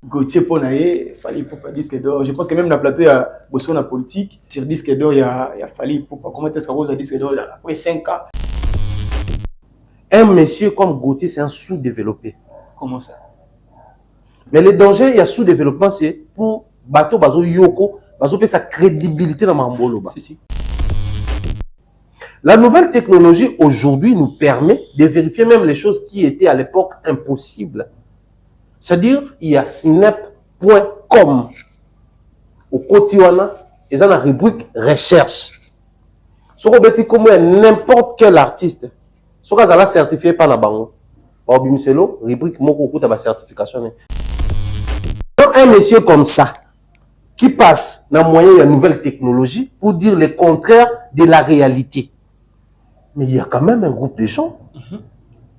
Gauthier Ponaye, Fali Poupa disque d'or. Je pense que même dans le plateau, il y a Bosso la politique. Sur disque d'or, il y a Fali Poupa. Comment est-ce qu'on a disque d'or après 5 ans? Un monsieur comme Gauthier, c'est un sous-développé. Comment ça? Mais le danger, il y a sous-développement, c'est pour Bato Bazo Yoko, Bazo sa crédibilité dans Mambolo. Si. La nouvelle technologie aujourd'hui nous permet de vérifier même les choses qui étaient à l'époque impossibles. C'est-à-dire, il y a snap.com au Kotiwana, ils ont la rubrique recherche. Si vous avez comme n'importe quel artiste, si vous avez certifié par la banque, rubrique Moko la certification. Un monsieur comme ça, qui passe dans le moyen de la nouvelle technologie pour dire le contraire de la réalité. Mais il y a quand même un groupe de gens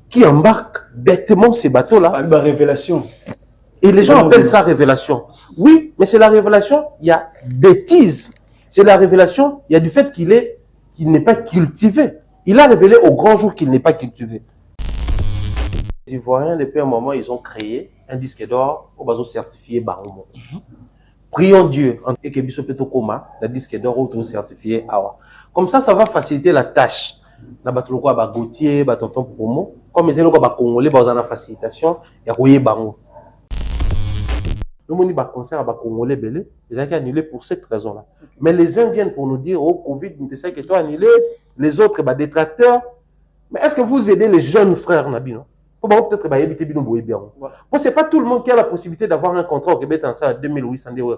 qui embarquent bêtement ces bateaux-là. La révélation. Et les gens appellent ça révélation. Oui, mais c'est la révélation, il y a bêtise. C'est la révélation, il y a du fait qu'il n'est pas cultivé. Il a révélé au grand jour qu'il n'est pas cultivé. Les Ivoiriens, depuis un moment, ils ont créé un disque d'or au bateau certifié Baromo. Prions Dieu, et que Bisso Peto Koma, le disque d'or auto certifié Awa. Comme ça va faciliter la tâche. Na bateau quoi, Gauthier, tonton promo. Comme ils ont Congolais, ils ont la facilitation, et Royer Bango. Le monde va concert à Congolais belé, ils ont annulé pour cette raison-là. Mais les uns viennent pour nous dire, oh, Covid, tu sais que toi annulé, les autres, détracteurs. Mais est-ce que vous aidez les jeunes frères, Nabi, non? Peut-être que éviter de nous bien. Ce n'est pas tout le monde qui a la possibilité d'avoir un contrat au Québec en ça à 2800 €.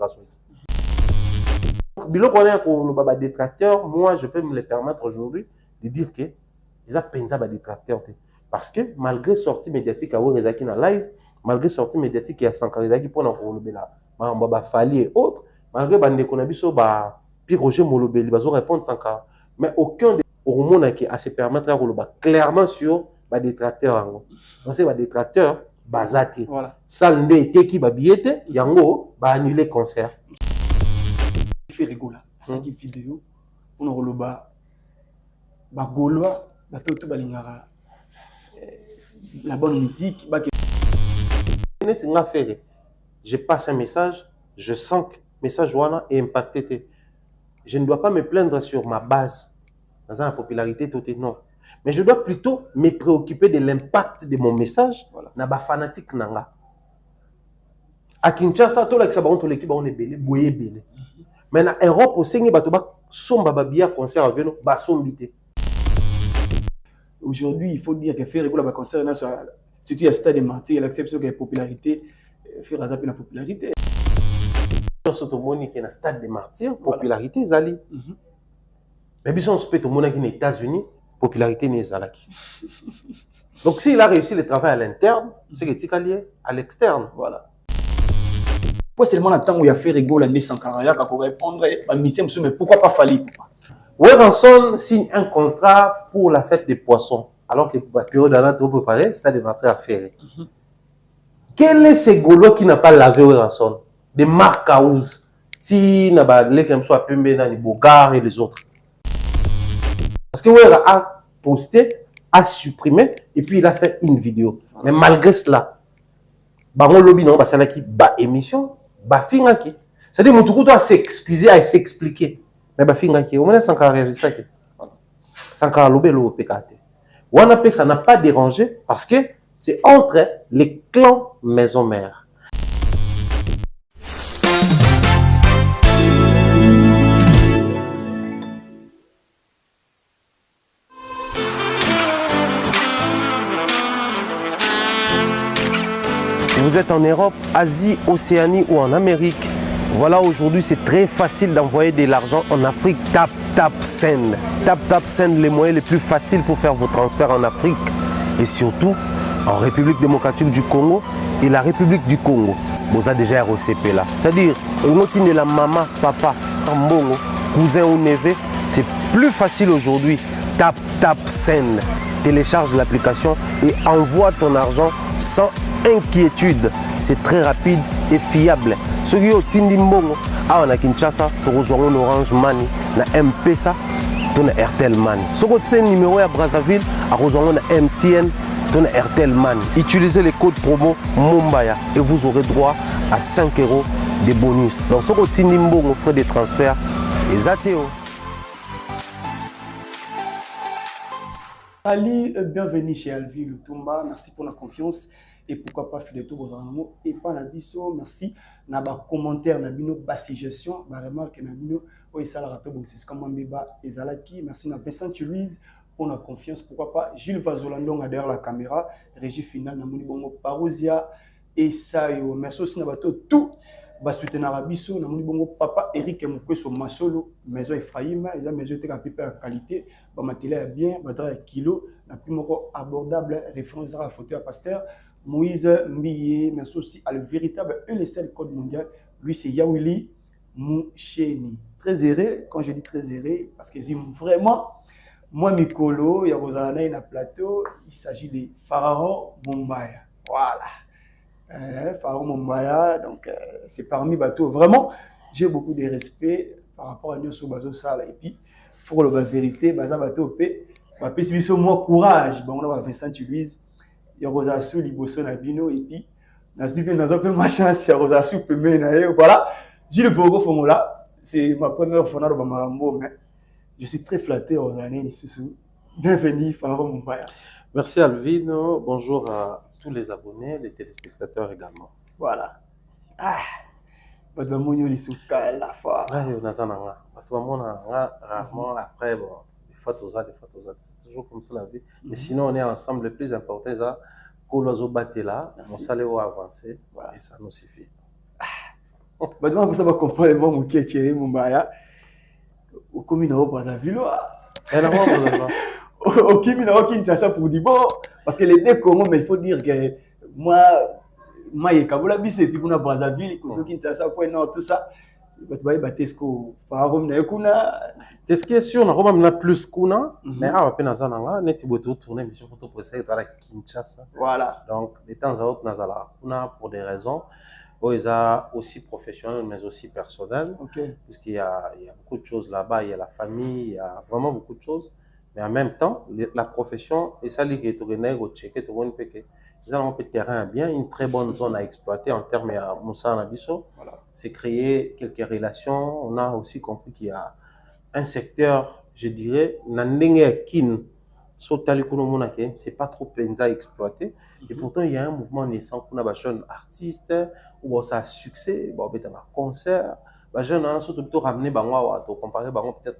Bilo qu'on est un détracteur, moi je peux me le permettre aujourd'hui de dire que ils ont pensé à détracteur. Parce que malgré sortie médiatique à Rezaki dans live, malgré sortie médiatique à Sankarizaki pour nous Fali et autres, malgré bande qu'on a vu sur puis Roger Molobeli, ils vont répondre Sankara. Mais aucun de au monde qui a se permettre de clairement sur les détracteurs. Donc c'est les détracteurs bazati. Voilà. Salde était qui babiete, yango ba annuler concert. Il fait rigoler. C'est une vidéo pour nous relever. Ba Gaulois, ba tout balingara. La bonne musique. Je passe un message, je sens que le message est impacté. Je ne dois pas me plaindre sur ma base, dans la popularité, non. Mais je dois plutôt me préoccuper de l'impact de mon message dans les fanatiques. À Kinshasa, tout l'équipe on est belé, boyé belé. Mais en Europe, au Seigneur, somba babia concert avec nous, sombité. Aujourd'hui, il faut dire que faire le concert, surtout à Stade de Martyr, il accepte que la popularité, faire la popularité. Surtout qui est dans Stade de Martyr, popularité, Zali. Mais si on se peut tout le monde qui est aux États-Unis, popularité n'est Zalaki. Donc s'il a réussi le travail à l'interne, c'est que tu lié à l'externe. Voilà. Pourquoi seulement le temps où il a fait rigoler l'année Sankara pour répondre à mission, mais pourquoi pas Fali? Weranson signe un contrat pour la fête des poissons, alors que la période d'année trop préparée, c'est de Martyr à faire. Quel est ce Gaulois qui n'a pas lavé Weranson? Des marques à ouz, si n'a pas les comme soit Pembe, les Bogar et les autres. Parce que Wera a posté, a supprimé, et puis il a fait une vidéo. Mais malgré cela, Bango Lobby non, c'est là qui bat émission, bat fingaki. C'est-à-dire mon tout doit s'excuser et s'expliquer. Mais bat fingaki, on a Sankara réagir ça qui. Sankara Lobby lo pécate. Wanape ça n'a pas dérangé parce que c'est entre les clans maison-mère. Vous êtes en Europe, Asie, Océanie ou en Amérique. Voilà, aujourd'hui, c'est très facile d'envoyer de l'argent en Afrique. Tap Send. Tap Send, les moyens les plus faciles pour faire vos transferts en Afrique. Et surtout, en République démocratique du Congo et la République du Congo. Vous avez déjà ROCP là. C'est-à-dire, on de la maman, papa, mbongo, cousin ou neveu. C'est plus facile aujourd'hui. Tap Send. Télécharge l'application et envoie ton argent sans inquiétude. C'est très rapide et fiable. Ceux qui ont Tindi Mbongo, on a Kinshasa, on a Orange Money, on a M-Pesa, on a Airtel Money. Ceux qui ont numéro à Brazzaville, on a MTN Donne RTL Man. Utilisez les codes promo Mumbaya et vous aurez droit à 5 € de bonus. Donc, ce que vous frais de transfert, les ATO. Salut, bienvenue chez Alvi Lutumba. Merci pour la confiance et pourquoi pas faire des tours aux animaux et pas la biso. Merci. Na ba commentaire, na bino ba suggestion, ba remarque na bino. Oui, ça la rato bon c'est comme Mbeba et Zalaki. Merci na Vincent Louise pour la confiance. Pourquoi pas Gilles Vazolandon derrière la caméra. Régie finale na Moni Bongo Parousia et Sayo. Merci aussi na bato tout. Soutenir Abisso, na moni bongo papa Eric Mukweso Masolo, maison Ephraim, ils ont maison de qualité, ba matériel bien, ba kilo, na plus moko abordable, référence à la photo à pasteur Moïse Mbiye, mais aussi à le véritable et le seul code mondial, lui c'est Yawili Moucheni. Très erré, quand je dis très erré, parce que c'est vraiment moi Mikolo, il y a Rosalana na plateau, il s'agit de Pharaon Mumbaya. Voilà. Pharaon Mumbaya, donc c'est parmi bateaux. Vraiment, j'ai beaucoup de respect par rapport à nous sur Bazo Sala. Et puis, il faut que la vérité, Baza bateau P, si moi courage, bon, on a Vincent Louise, il y a Rosassou, Liboso Nabino, et puis, dans ce type, dans un peu ma chance, il y a Rosassou, voilà, j'ai le Bogo Fongola, c'est ma première fois dans Marambo, mais je suis très flatté, Rosané, Nissoussou. Bienvenue, Pharaon Mumbaya. Merci Alvino, bonjour à tous les abonnés, les téléspectateurs également. Voilà. Ah, votre mounion les souka la fois. Ouais, on a ça rarement après bon, des fois c'est toujours comme ça la vie. Mais sinon on est ensemble. Le plus important c'est que battre là, on s'allait avancer et ça nous suffit. Maintenant vous savez comprendre moi mon qui est Thierry Mumbaya au commune au Brazzaville. Elle a au Kimina au Kinshasa pour dire bon. Parce que les deux Congo, mais il faut dire que moi, je Kabola Bissé, et puis on a Brazzaville, Kinshasa, tout ça. Tesco, Pharaon Nekuna. Qu'est-ce sûr, on a plus Kuna, mais à peine à Zananga, net si vous tournez, mais surtout pour essayer de Kinshasa. Voilà. Donc, de temps à autre, on a pour des raisons, ils sont aussi professionnels, mais aussi personnels. Puisqu'il y a beaucoup de choses là-bas, il y a la famille, il y a vraiment beaucoup de choses. Mais en même temps, la profession, et ça, les au Tchéquet, tout le monde peut que ils ont un peu de terrain bien, une très bonne zone à exploiter en termes de Moussa Nabiso. C'est créer quelques relations. On a aussi compris qu'il y a un secteur, je dirais, c'est pas trop penza à exploiter. Et pourtant, il y a un mouvement naissant pour les jeunes artistes, où ça a succès, il y a un concert. Les jeunes ont surtout ramené, comparé peut-être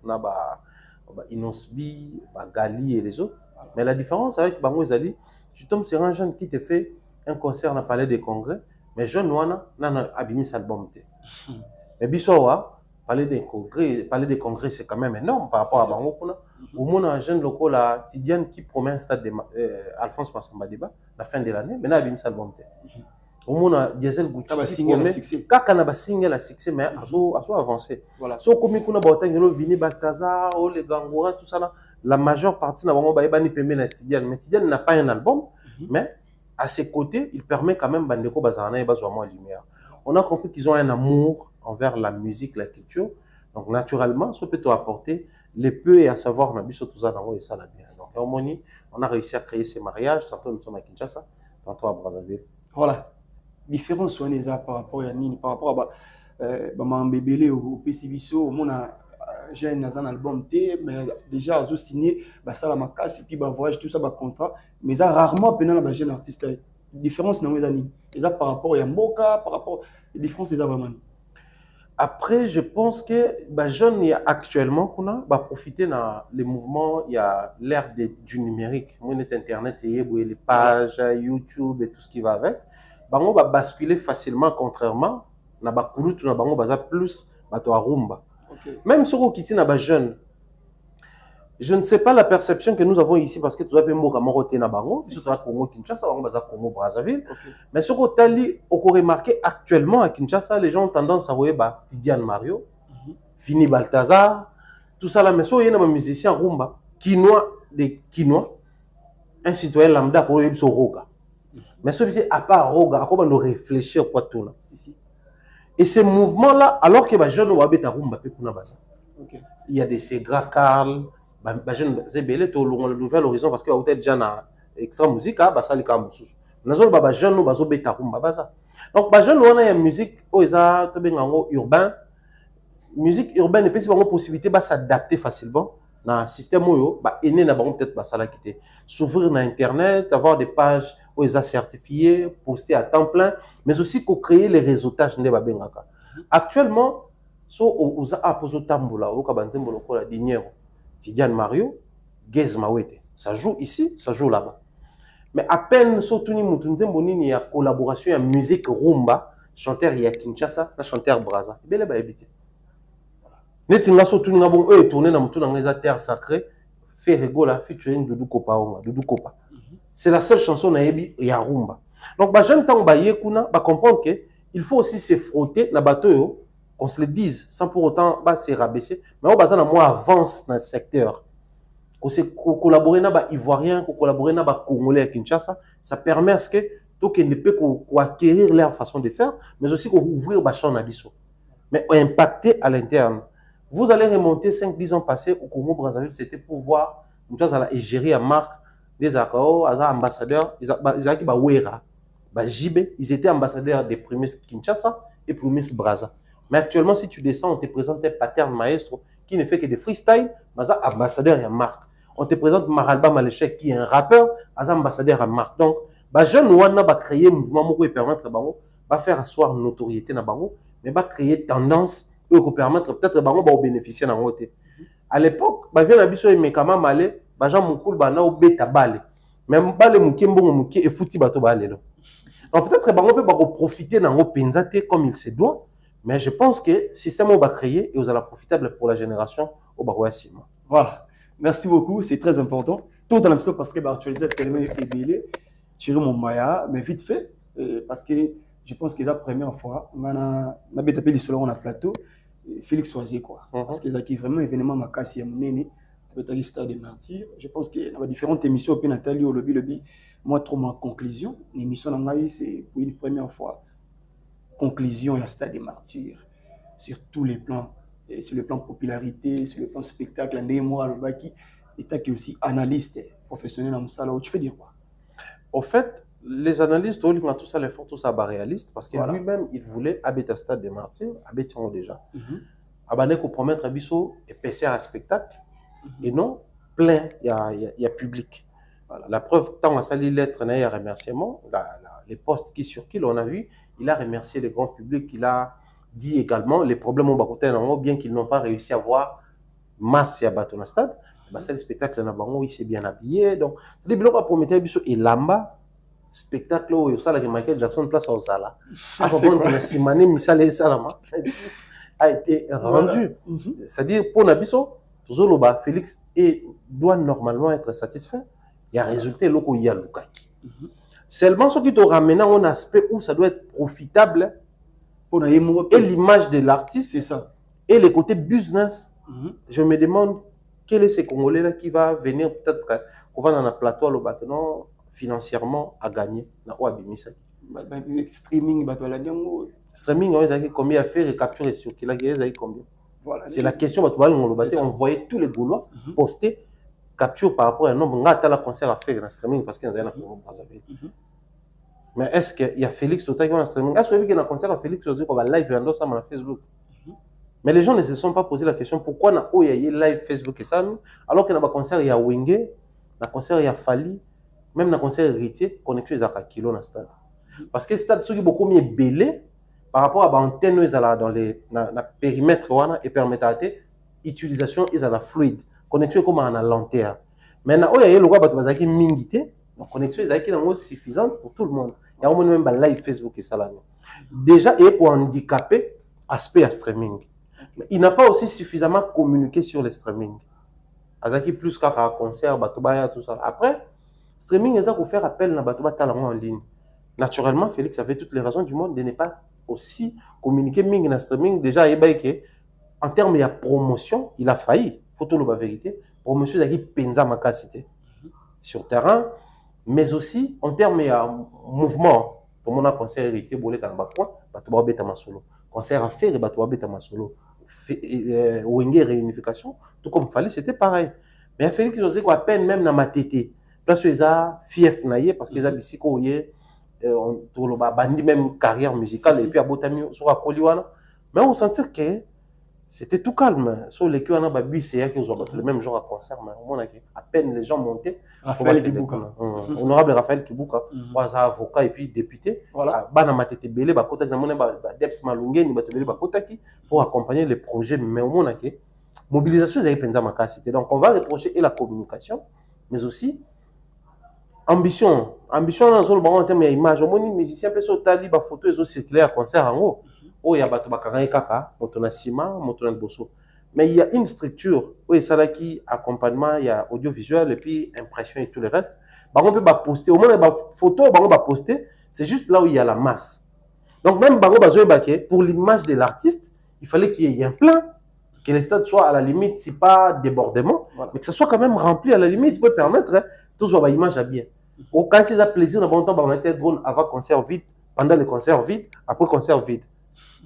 Inosbi, Gali et les autres. Mais la différence avec Bango Zali, tu tombes sur un jeune qui te fait un concert dans le palais des congrès, mais jeune Wana n'a abîmé sa album. Mais Bissowa, palais des congrès, c'est quand même énorme par rapport à Bango. Au moins, un jeune local, la Tidiane qui promet un stade de Alphonse Massamba Deba la fin de l'année, mais n'a abîmé sa album. Au moins, Diesel Goutti, quand on a signé la succès, mais à avancer. So, comme on a dit, Vini Balthazar, les Gangoura, tout ça là, la majeure partie n'a pas de Tidiane. Mais Tidiane n'a pas un album, mais à ses côtés, il permet quand même Bandeko Bazarana et Bazouama Lumière. On a compris qu'ils ont un amour envers la musique, la culture. Donc, naturellement, ça peut apporter les peu et à savoir, on a vu tout ça dans et ça là bien. Donc, on a réussi à créer ces mariages. Tantôt, nous sommes à Kinshasa, tantôt à Brazzaville. Voilà. Différence soit les par rapport à Nini, par rapport à Mambébélé ou PCBiso, au monde j'ai un album T, mais déjà ils ont signé ça la macasse et puis voyage tout ça contrat, mais ça rarement pendant la jeune artiste. Différence dans les années. Et ça par rapport à Mboka, par rapport les différences c'est vraiment. Après, je pense que jeunes actuellement qu'on a profiter dans les mouvements, il y a l'ère du numérique, internet et les pages YouTube et tout ce qui va avec. Bango va basculer facilement, contrairement na bakulutu na bango baza plus bato arumba. Même sur au kiti na ba jeune, je ne sais pas la perception que nous avons ici parce que tout ça peut mboka moroté na bango, surtout à Congo Kinshasa, bango baza Congo Brazzaville. Mais sur au tali, on peut remarquer actuellement à Kinshasa, les gens ont tendance à voir Tidiane Mario, Vini Balthazar, tout ça là. Mais sur il y a un musicien rumba, Kinois, un citoyen lambda pour y roga. Mais celui-ci, à part Roga, à quoi on réfléchir pour tout là. Et ces mouvements-là, alors que les jeunes ont habité à Rumba, il y a des Segra, Karl, les jeunes Zébélé, le Nouvel Horizon, parce qu'il y a déjà extra musique ba sali ka mususu nazo ba jeune no bazo beta rumba baza donc ba jeune wana ya musique o eza to bengango urbain musique urbaine epesi bango possibilité ba s'adapter facilement na système oyo ba ene na bango peut-être ba sala kité s'ouvrir na internet avoir des pages où ils ont certifié poster à temps plein mais aussi ko créer les réseautages nde ba bengaka actuellement so oza apozo tambola o ka banzembo lokola Diniero Tidiane Mario Gez Mawete ça joue ici ça joue là-bas mais à peine so tuni mutu nzembo nini ya collaboration ya musique rumba chanteur ya Kinshasa na chanteur Braza bele ba habiter neti nga so tuni nga bon eux tourner na mutu na ngeza terre sacrée fait rigola featuring Doudou Kopa Onga Doudou Kopa c'est la seule chanson na yebi ya rumba donc ba jeune temps ba yekuna ba comprendre que il faut aussi se frotter na bateau yo qu'on se le dise sans pour autant bah, se rabaisser mais on basa na moi avance dans le secteur qu'on se collaborer na ba ivoirien qu'on collaborer na ba congolais à Kinshasa ça permet à ce que tout ne peut acquérir leur façon de faire mais aussi qu'on ouvrir ba champ na biso mais impacter à l'interne vous allez remonter 5-10 ans passés au Congo Brazzaville c'était pour voir mutas ala égérie à marque des accords as ambassadeurs ils ba wera ba jibe ils étaient ambassadeurs des Primus Kinshasa et Primus Brazza. Mais actuellement, si tu descends, on te présente un pattern maestro qui ne fait que des freestyle, mais ambassadeur et marque. On te présente Maralba Maléchek qui est un rappeur, ambassadeur à marque. Donc, bah jeune Wana va créer un mouvement qui permettre bango, va faire asseoir notoriété na bango, mais va créer tendance qui permettre peut-être bango va bénéficier na côté. À l'époque, bah vient abiso et mekama malé, bah Jean Moukoul bah na obeta balé. Même balé mukembo muké et fouti bato balé là. Donc peut-être bango peut profiter dans le penzate comme il se doit. Mais je pense que le système va créer et vous allez profitable pour la génération au Barouassima. Voilà. Merci beaucoup, c'est très important. Tout dans l'impression parce que actualiser tellement ébélé, tirer mon maya, mais vite fait, parce que je pense que c'est la première fois, on a tapé sur on a plateau, Félix Soisier quoi. Parce que c'est vraiment événement makasi à Mounene, le stade des martyrs. Je pense qu'il y a différentes émissions au Nathalie au lobby, moi trop ma conclusion, l'émission d'Angaï c'est pour une première fois. Conclusion et stade des martyrs sur tous les plans, et sur le plan popularité, sur le plan spectacle, qui est aussi analyste professionnel dans ça. Tu peux dire quoi? Au fait, les analystes, tout ça, les font tout ça réaliste parce que voilà. Lui-même, il voulait habiter à stade des martyrs, habiter déjà. Abandonner pour promettre Abisso épaissir un spectacle et non plein, il y a public. Voilà. La preuve, tant à sali lettre, il y a remerciement, les postes qui circulent, on a vu, il a remercié le grand public, il a dit également les problèmes au Bakoté, bien qu'ils n'ont pas réussi à voir masse et à battre dans le stade. C'est le spectacle il s'est bien habillé. Donc, c'est des blocs à promettre et Lamba, spectacle où il y a Michael Jackson place au Zala. A été rendu. C'est-à-dire, pour Nabiso, Félix doit normalement être satisfait. Il y a résulté loko il y a Lukaki. Seulement ce qui te ramène à un aspect où ça doit être profitable et l'image de l'artiste c'est ça. Et le côté business. Je me demande quel est ce Congolais là qui va venir peut-être qu'on va dans un plateau à l'Obatenon financièrement à gagner dans Ouabimisa. Streaming, streaming, on a combien à faire et capturer sur qui la guerre, combien. Voilà. C'est la question, on voyait tous les Gaulois poster capture par rapport à un nombre, on a la concert à faire dans streaming parce qu'il y a un Brazzaville. Mais est-ce qu'il y a Félix Tota qui va dans streaming? Est-ce qu'il y a un concert à Félix Tota qui va live dans Facebook? Mais les gens ne se sont pas posé la question pourquoi il y a live Facebook et ça, alors qu'il y a un concert, il y a Wenge, un concert, il y a Fali, même un concert héritier, connecté à Kilo dans le stade. Parce que le stade est beaucoup mieux belé par rapport à l'antenne dans le périmètre et permettre à l'utilisation de fluide. Connecté comme en lanterne. Maintenant, il y a le droit de mingité, donc connexion est suffisante pour tout le monde. Il y a même un live Facebook et ça là. Déjà, il est handicapé aspect à streaming. Mais il n'a pas aussi suffisamment communiqué sur le streaming. Azaki plus qu'à concert, batobaya tout ça. Après, streaming est ça pour faire appel à batoba talent en ligne. Naturellement, Félix avait toutes les raisons du monde de ne pas aussi communiquer ming dans streaming. Déjà, en termes de promotion, il a failli. Faut la vérité. Promotion d'aki penza makasité sur terrain, mais aussi en termes de mouvement. Pour mon concert hérité, bolé dans le coin, batoba beta masolo. Concert à faire et batoba beta masolo. Wenge réunification, tout comme fallait, c'était pareil. Mais Félix José, à peine même dans ma tété. place eza fief naie parce que eza bisiko ye on toloba bandi même carrière musicale et puis abotami sur akoliwana mais on sentir que c'était tout calme sur les qui on a babu c'est que ont le même genre à concert mais on a à peine les gens montaient Raphaël Kibuka honorable Raphaël Kibuka was avocat et puis député voilà bana matete belé ba kota na mona ba Deps Malungeni ba tobeli ba kotaki pour accompagner les projets mais on a que mobilisation zai penza makasi donc on va reprocher et la communication mais aussi ambition dans le bon en termes d'image au moins musicien peut sauter ba photo et circuler à concert en haut oh ya bato bakanga kaka motona sima motona bosso mais il y a une structure où ça là qui accompagnement il y a audiovisuel et puis impression et tout le reste bah on peut ba poster au moins ba photo bah on va poster c'est juste là où il y a la masse donc même bah on besoin baquer pour l'image de l'artiste il fallait qu'il y ait un plan que les stades soient à la limite si pas débordement voilà. Mais que ça soit quand même rempli à la limite pour permettre hein, tout soit ba image à bien au cas si ça plaisir dans bon temps bah on a été drone avant concert vide pendant le concert vide après concert vide.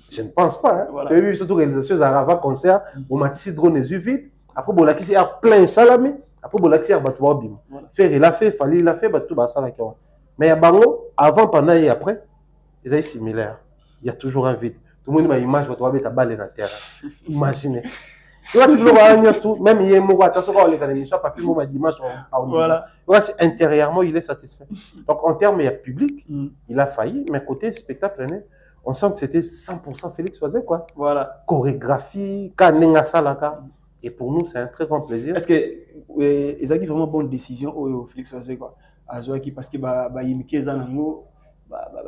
Je ne pense pas. Hein. Voilà. Eu surtout réalisation avant concert, on m'a dit drone les yeux vides. Après bon la qui a plein salamé. Après bon la qui a battu bim. Faire il a fait, fallait il a fait battu ba ça mais ya bango avant pendant et après, ils sont similaires. Il y a toujours un vide. Tout le monde m'a image battu ba ta balle dans terre. Imaginez. Tu vois ce que le voit tout même il est mort attention quand on est dans l'émission pas plus moi dimanche voilà. Voilà, c'est intérieurement il est satisfait. Donc en termes il y a public, il a failli mais côté spectacle on sent que c'était 100% Félix faisait quoi. Voilà. Chorégraphie, Kanenga Salaka. Et pour nous, c'est un très grand plaisir. Est-ce que ils ont vraiment bonne décision au Félix faisait quoi. Azoaki parce que il me zanango,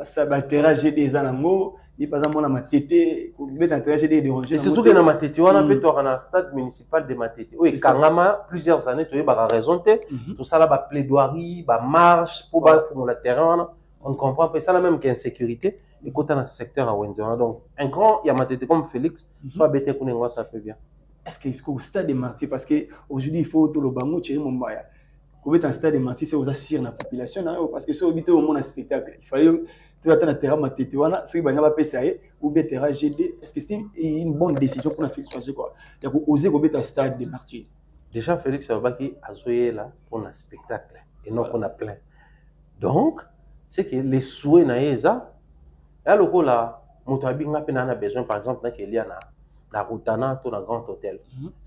ça interagir des zanango, il par exemple on a ma tété, mettre interagir des déranger. Et surtout que dans ma tété, on a peut dans le stade municipal de ma tété. Oui, Kangama plusieurs années, tu as raison tout ça là plaidoirie, marche pour faire le terrain. On comprend pas ça là même qu'insécurité et quand dans ce secteur à Wenzona donc un grand Yamatété comme Félix soit bêté pour nous ça fait bien. Est-ce qu'il faut au stade des martyrs parce que aujourd'hui il faut tout le bango tirer mon baya. Pour être un stade des martyrs c'est aux assir la population parce que sur habiter au monde un spectacle il fallait tu attends terrain Matété wana ceux qui banya pas PCA ou bien terrain GD est-ce que c'est une bonne décision pour la Félix choisir quoi il faut oser pour être un stade des martyrs. Déjà Félix Obaki a joué là pour un spectacle et non qu'on a plein donc c'est que les souhaits na eza ya lokola moto abinga pe na besoin par exemple na kelia na Rutana to na Grand Hôtel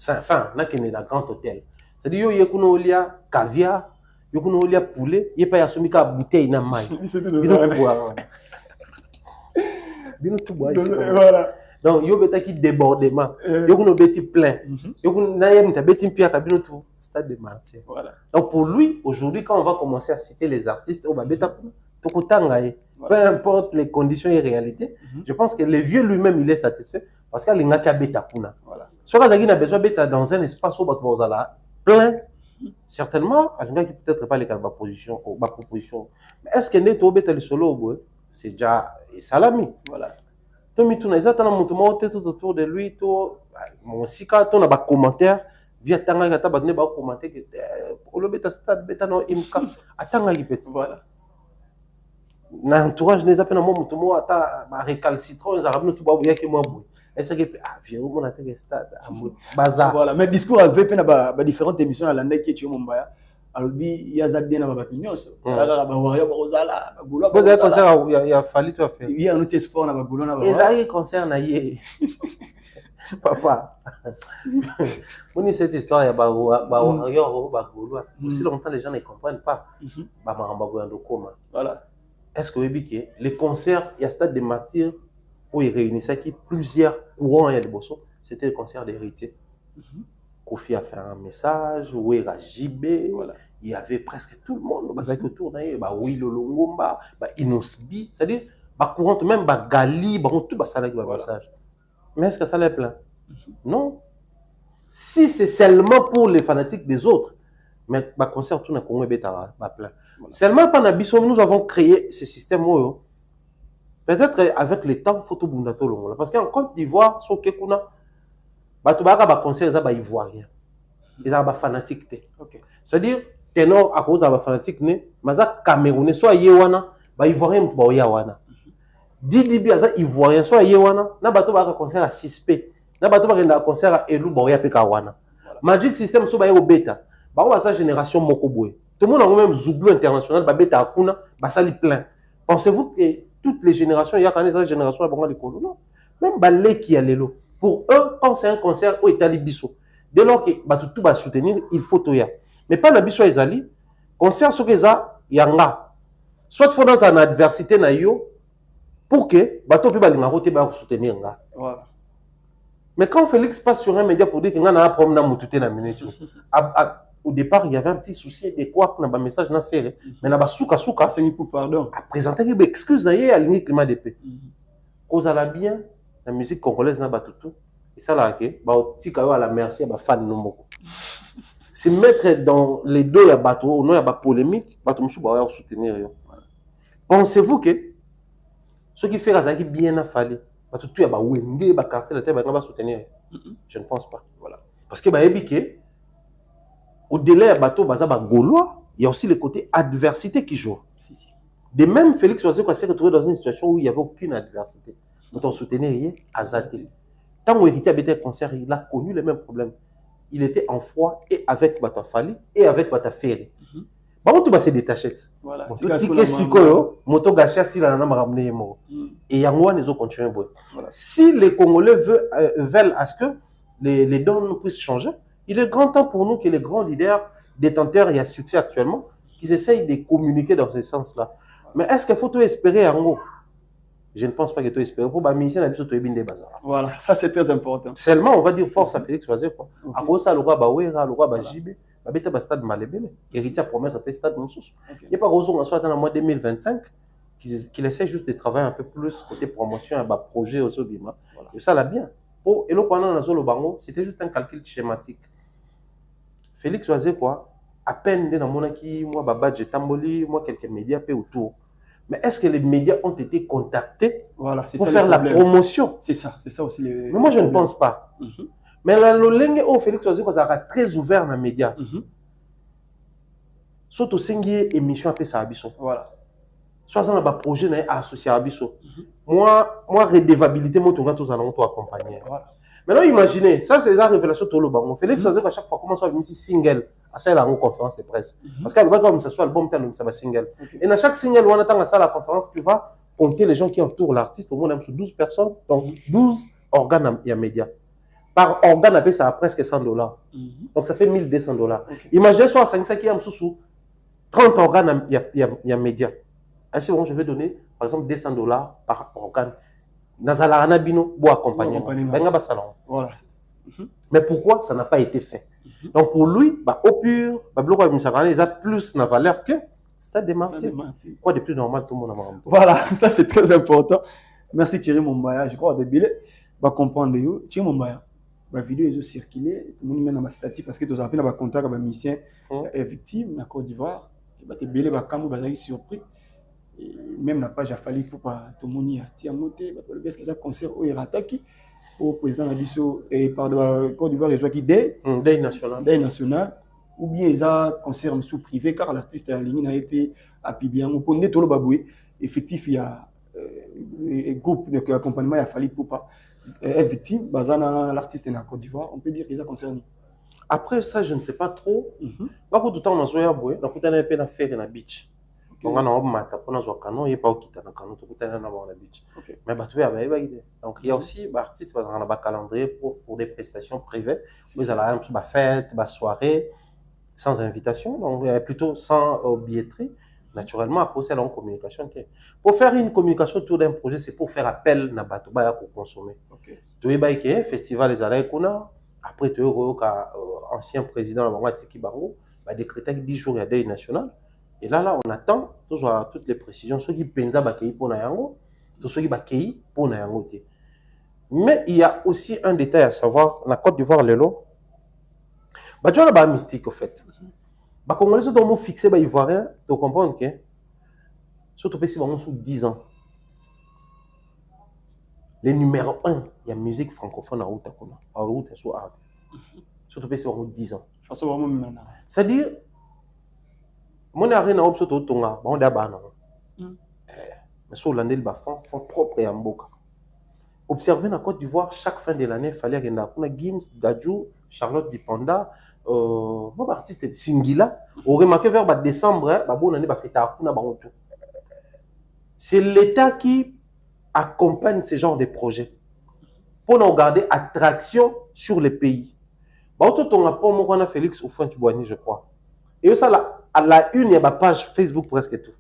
enfin na kene na Grand Hôtel c'est-à-dire yo yekuno olia caviar yekuno olia poulet yepa ya somika bouteille na mai bino tout bois voilà donc yo beta ki débordement yekuno beti plein yekuno na yem ta beti pia ka bino tout stade de martyrs voilà donc pour lui aujourd'hui quand on va commencer à citer les artistes au beta peu importe les conditions et réalités, je pense que le vieux lui-même, il est satisfait parce qu'il y a un bêta. Soit il a besoin d'être dans un espace où il plein, certainement, il n'y a peut-être pas les propositions. Mais est-ce qu'il y a un solo, c'est déjà salami. Voilà. Tout autour de lui, mon sika, on a des commentaires. Via Tanga, il y a des commentaires qui ont été stade, bêta, non, imka. Attends, voilà. L'entourage des appels à moi, moi, ata récalcitrant, les arabes, tout bois, que moi, et ça qui viens où on a tel stade, bazar. Voilà, mais discours avait peine à différentes émissions à l'année qui est au Mumbai. Alors, il y a ça bien à Babatunios. Alors, Bawaria, Barozala, Bagoula. Vous avez concert, il y a fallu tout faire. Il y a un autre sport à Bagoula. Et ça y est, concert, naïe. Papa. On dit cette histoire, il y a Bawaria, Bagoula. Aussi longtemps, les gens ne comprennent pas. Voilà. Est-ce que vous savez que les concerts, il y a stade des martyrs où ils réunissaient plusieurs courants et c'était le concert des héritiers. Kofi a fait un message, où il y a JB, voilà. Il y avait presque tout le monde autour d'eux, oui, Lolongomba, Inosbi, c'est-à-dire, courant même, Gali, tout ça là message. Mais est-ce que ça l'est plein? Non. Si c'est seulement pour les fanatiques des autres, mais le concert tout le Congo est plein. Seulement pendant Bissau, nous avons créé ce système. Peut-être avec le temps, photo bundato parce qu'en Côte d'Ivoire, sur Kekuna, bah concert ça ivoirien. Ils ont fanatique. C'est-à-dire ténor à cause de fanatique né, mais ça Camerounais soit yewana, bah ivoirien bah yawana. Didi bi ça ivoirien soit yewana, na bato ba concert à 6P. Na bato ba concert à Elou bah ya peka wana. Magic System so ba yo bêta. Bah on va sa génération moko boy. Tout le monde a même Zouglou international, Babeta Akuna, Basali plein. Pensez-vous que toutes les générations, il y a quand même des générations, non? Même Balé qui a l'élo. Pour eux, quand c'est un concert, où est allé Bisso. Dès lors que tout va soutenir, il faut tout y avoir. Mais pas la Bisso Ezali, concert sur Keza, il y a un soit il faut dans une adversité, pour que bateau peut soutenir. Voilà. Mais quand Félix passe sur un média pour dire qu'il y a un problème dans la minute, au départ, il y avait un petit souci de quoi que le message n'a fait. Mais il y a souka, c'est pour pardon. À présenter des excuses d'ailleurs à l'Union climat d'épée. Cause à la bien, la musique congolaise n'a pas tout. Et ça là, à la merci à la fan de c'est mettre dans les deux, il y a bateau, non, il y a polémique, bateau va soutenir. Pensez-vous que ce qui fait que bien a fallu, bateau tout, il y a wende, il y a quartier, il va soutenir. Je ne pense pas. Voilà. Parce que au-delà de bateau, gaulois, il y a aussi le côté adversité qui joue. De même, Félix Oazeko s'est retrouvé dans une situation où il n'y avait aucune adversité. Donc on soutenait Azaté. Tant où Héritier avait été concert, il a connu les mêmes problèmes. Il était en froid et avec Bata Fali et avec Bata Ferry. Bah, tout va se détacher. Voilà. Moto Gacha, si la nana ramené mort. Et Yangoua, ils ont continué. Si les Congolais veulent à ce que les dons puissent changer, il est grand temps pour nous que les grands leaders détenteurs et à succès actuellement, qu'ils essayent de communiquer dans ce sens-là. Mais est-ce qu'il faut tout espérer en gros? Je ne pense pas que tout espérer. Pour les musiciens, il faut bien des bazar. Voilà, ça c'est très important. Seulement, on va dire force à Félix Oazeko. À cause ça, le roi Bawera, le roi Bajibe, il y a un stade Malébélé. Héritier promettre un stade Moussous. Il n'y a pas raison qu'on soit dans le mois 2025 qu'il essaie juste de travailler un peu plus côté promotion, un projet au Zobima. Et ça l'a bien. Et le pendant dans le Bango, c'était juste un calcul schématique. Félix Oazeko, à peine dans mon acquis, moi, Babadje Tamboli, moi, quelques médias peu autour. Mais est-ce que les médias ont été contactés pour faire la promotion? C'est ça aussi. Mais moi, je ne pense pas. Mais la Lolenge, Félix Oazeko, ça sera très ouvert dans les médias. Soit au cinquième émission après ça Abisso. Voilà. Soit dans un projet associé à Abisso. Moi, redevabilité, moi, tout le monde accompagner. Voilà. Maintenant, imaginez, ça, c'est la révélation de l'Obango. Félix Oazeko, à chaque fois, commence à venir single. À ça, il a une conférence de presse. Parce qu'à l'Obango, ça soit album, ça va single. Et dans chaque single, on attend à ça la conférence, tu vas compter les gens qui entourent l'artiste. Au moins, on a 12 personnes, donc 12 organes et médias. Par organe, ça a presque $100. Donc, ça fait $1,200. Imaginez, soit à 500 qui est en sous 30 organes, il y a médias. Ainsi, bon, je vais donner, par exemple, $200 par organe. Nazala Bino, pour accompagner. Voilà. Mais pourquoi ça n'a pas été fait? Donc pour lui, au pur, il a plus de valeur que Stade des Martyrs. Quoi de plus normal, tout le monde a. Voilà, ça c'est très important. Merci Thierry Mombaya. Je crois que vous allez comprendre. Thierry Mombaya, la vidéo est circulée. Tout le monde met dans ma statue parce que tu as appris dans contact avec un musicien victime dans Côte d'Ivoire. Tu es surpris. Même la page a fallu pour tout le monde y a est-ce que ça concerne au Irataki au président Abisso et par Côte d'Ivoire les qui Day national ou bien ils a concerne sous privé car l'artiste en ligne a été publié on peut tout le baboué effectif il y a un groupe d'accompagnement il a fallu pour pas être victime bazana l'artiste en Côte d'Ivoire on peut dire qu'ils a concerné. Après ça je ne sais pas trop beaucoup de temps on a joué à boué donc on a un peu d'affaires dans la beach. Donc, on a un canon, il n'y a pas au canon, mais donc il y a aussi des artistes qui ont un calendrier pour des prestations privées. Vous avez une fête, une soirée sans invitation, donc plutôt sans billetterie. Naturellement, après c'est la communication. Pour faire une communication autour d'un projet, c'est pour faire appel à bateau pour consommer. Tu as festival les arrêts après tu as ancien président de Tiki Bango, décrété 10 jours il y a deuil national. Et là, on attend toutes les précisions. Ceux qui pensent qu'ils pour Nayango, ceux qui bakei pour Nayango. Mais il y a aussi un détail à savoir. La Côte d'Ivoire, Lélo, tu as un mystique au fait. Les Congolais sont fixés, les Ivoiriens, tu comprends que surtout si on sous 10 ans. Le numéro 1, il y a musique francophone en route sur art. Surtout si on 10 ans. C'est-à-dire, mon arrêt n'a pas de tonga, on a ban. Mais sur l'année le bafon, font propre et en boca. Observez dans Côte d'Ivoire chaque fin de l'année, il fallait qu'il y ait Gims, Dadjou, Charlotte Dipanda, moi artiste Singila, on remarque vers décembre, bon année fête à kuna bango tout. C'est l'État qui accompagne ce genre de projets pour nous garder attraction sur les pays. Bah tout on a pas mon Félix Houphouët-Boigny, je crois. Et ça à la une il y a ma page Facebook presque tout.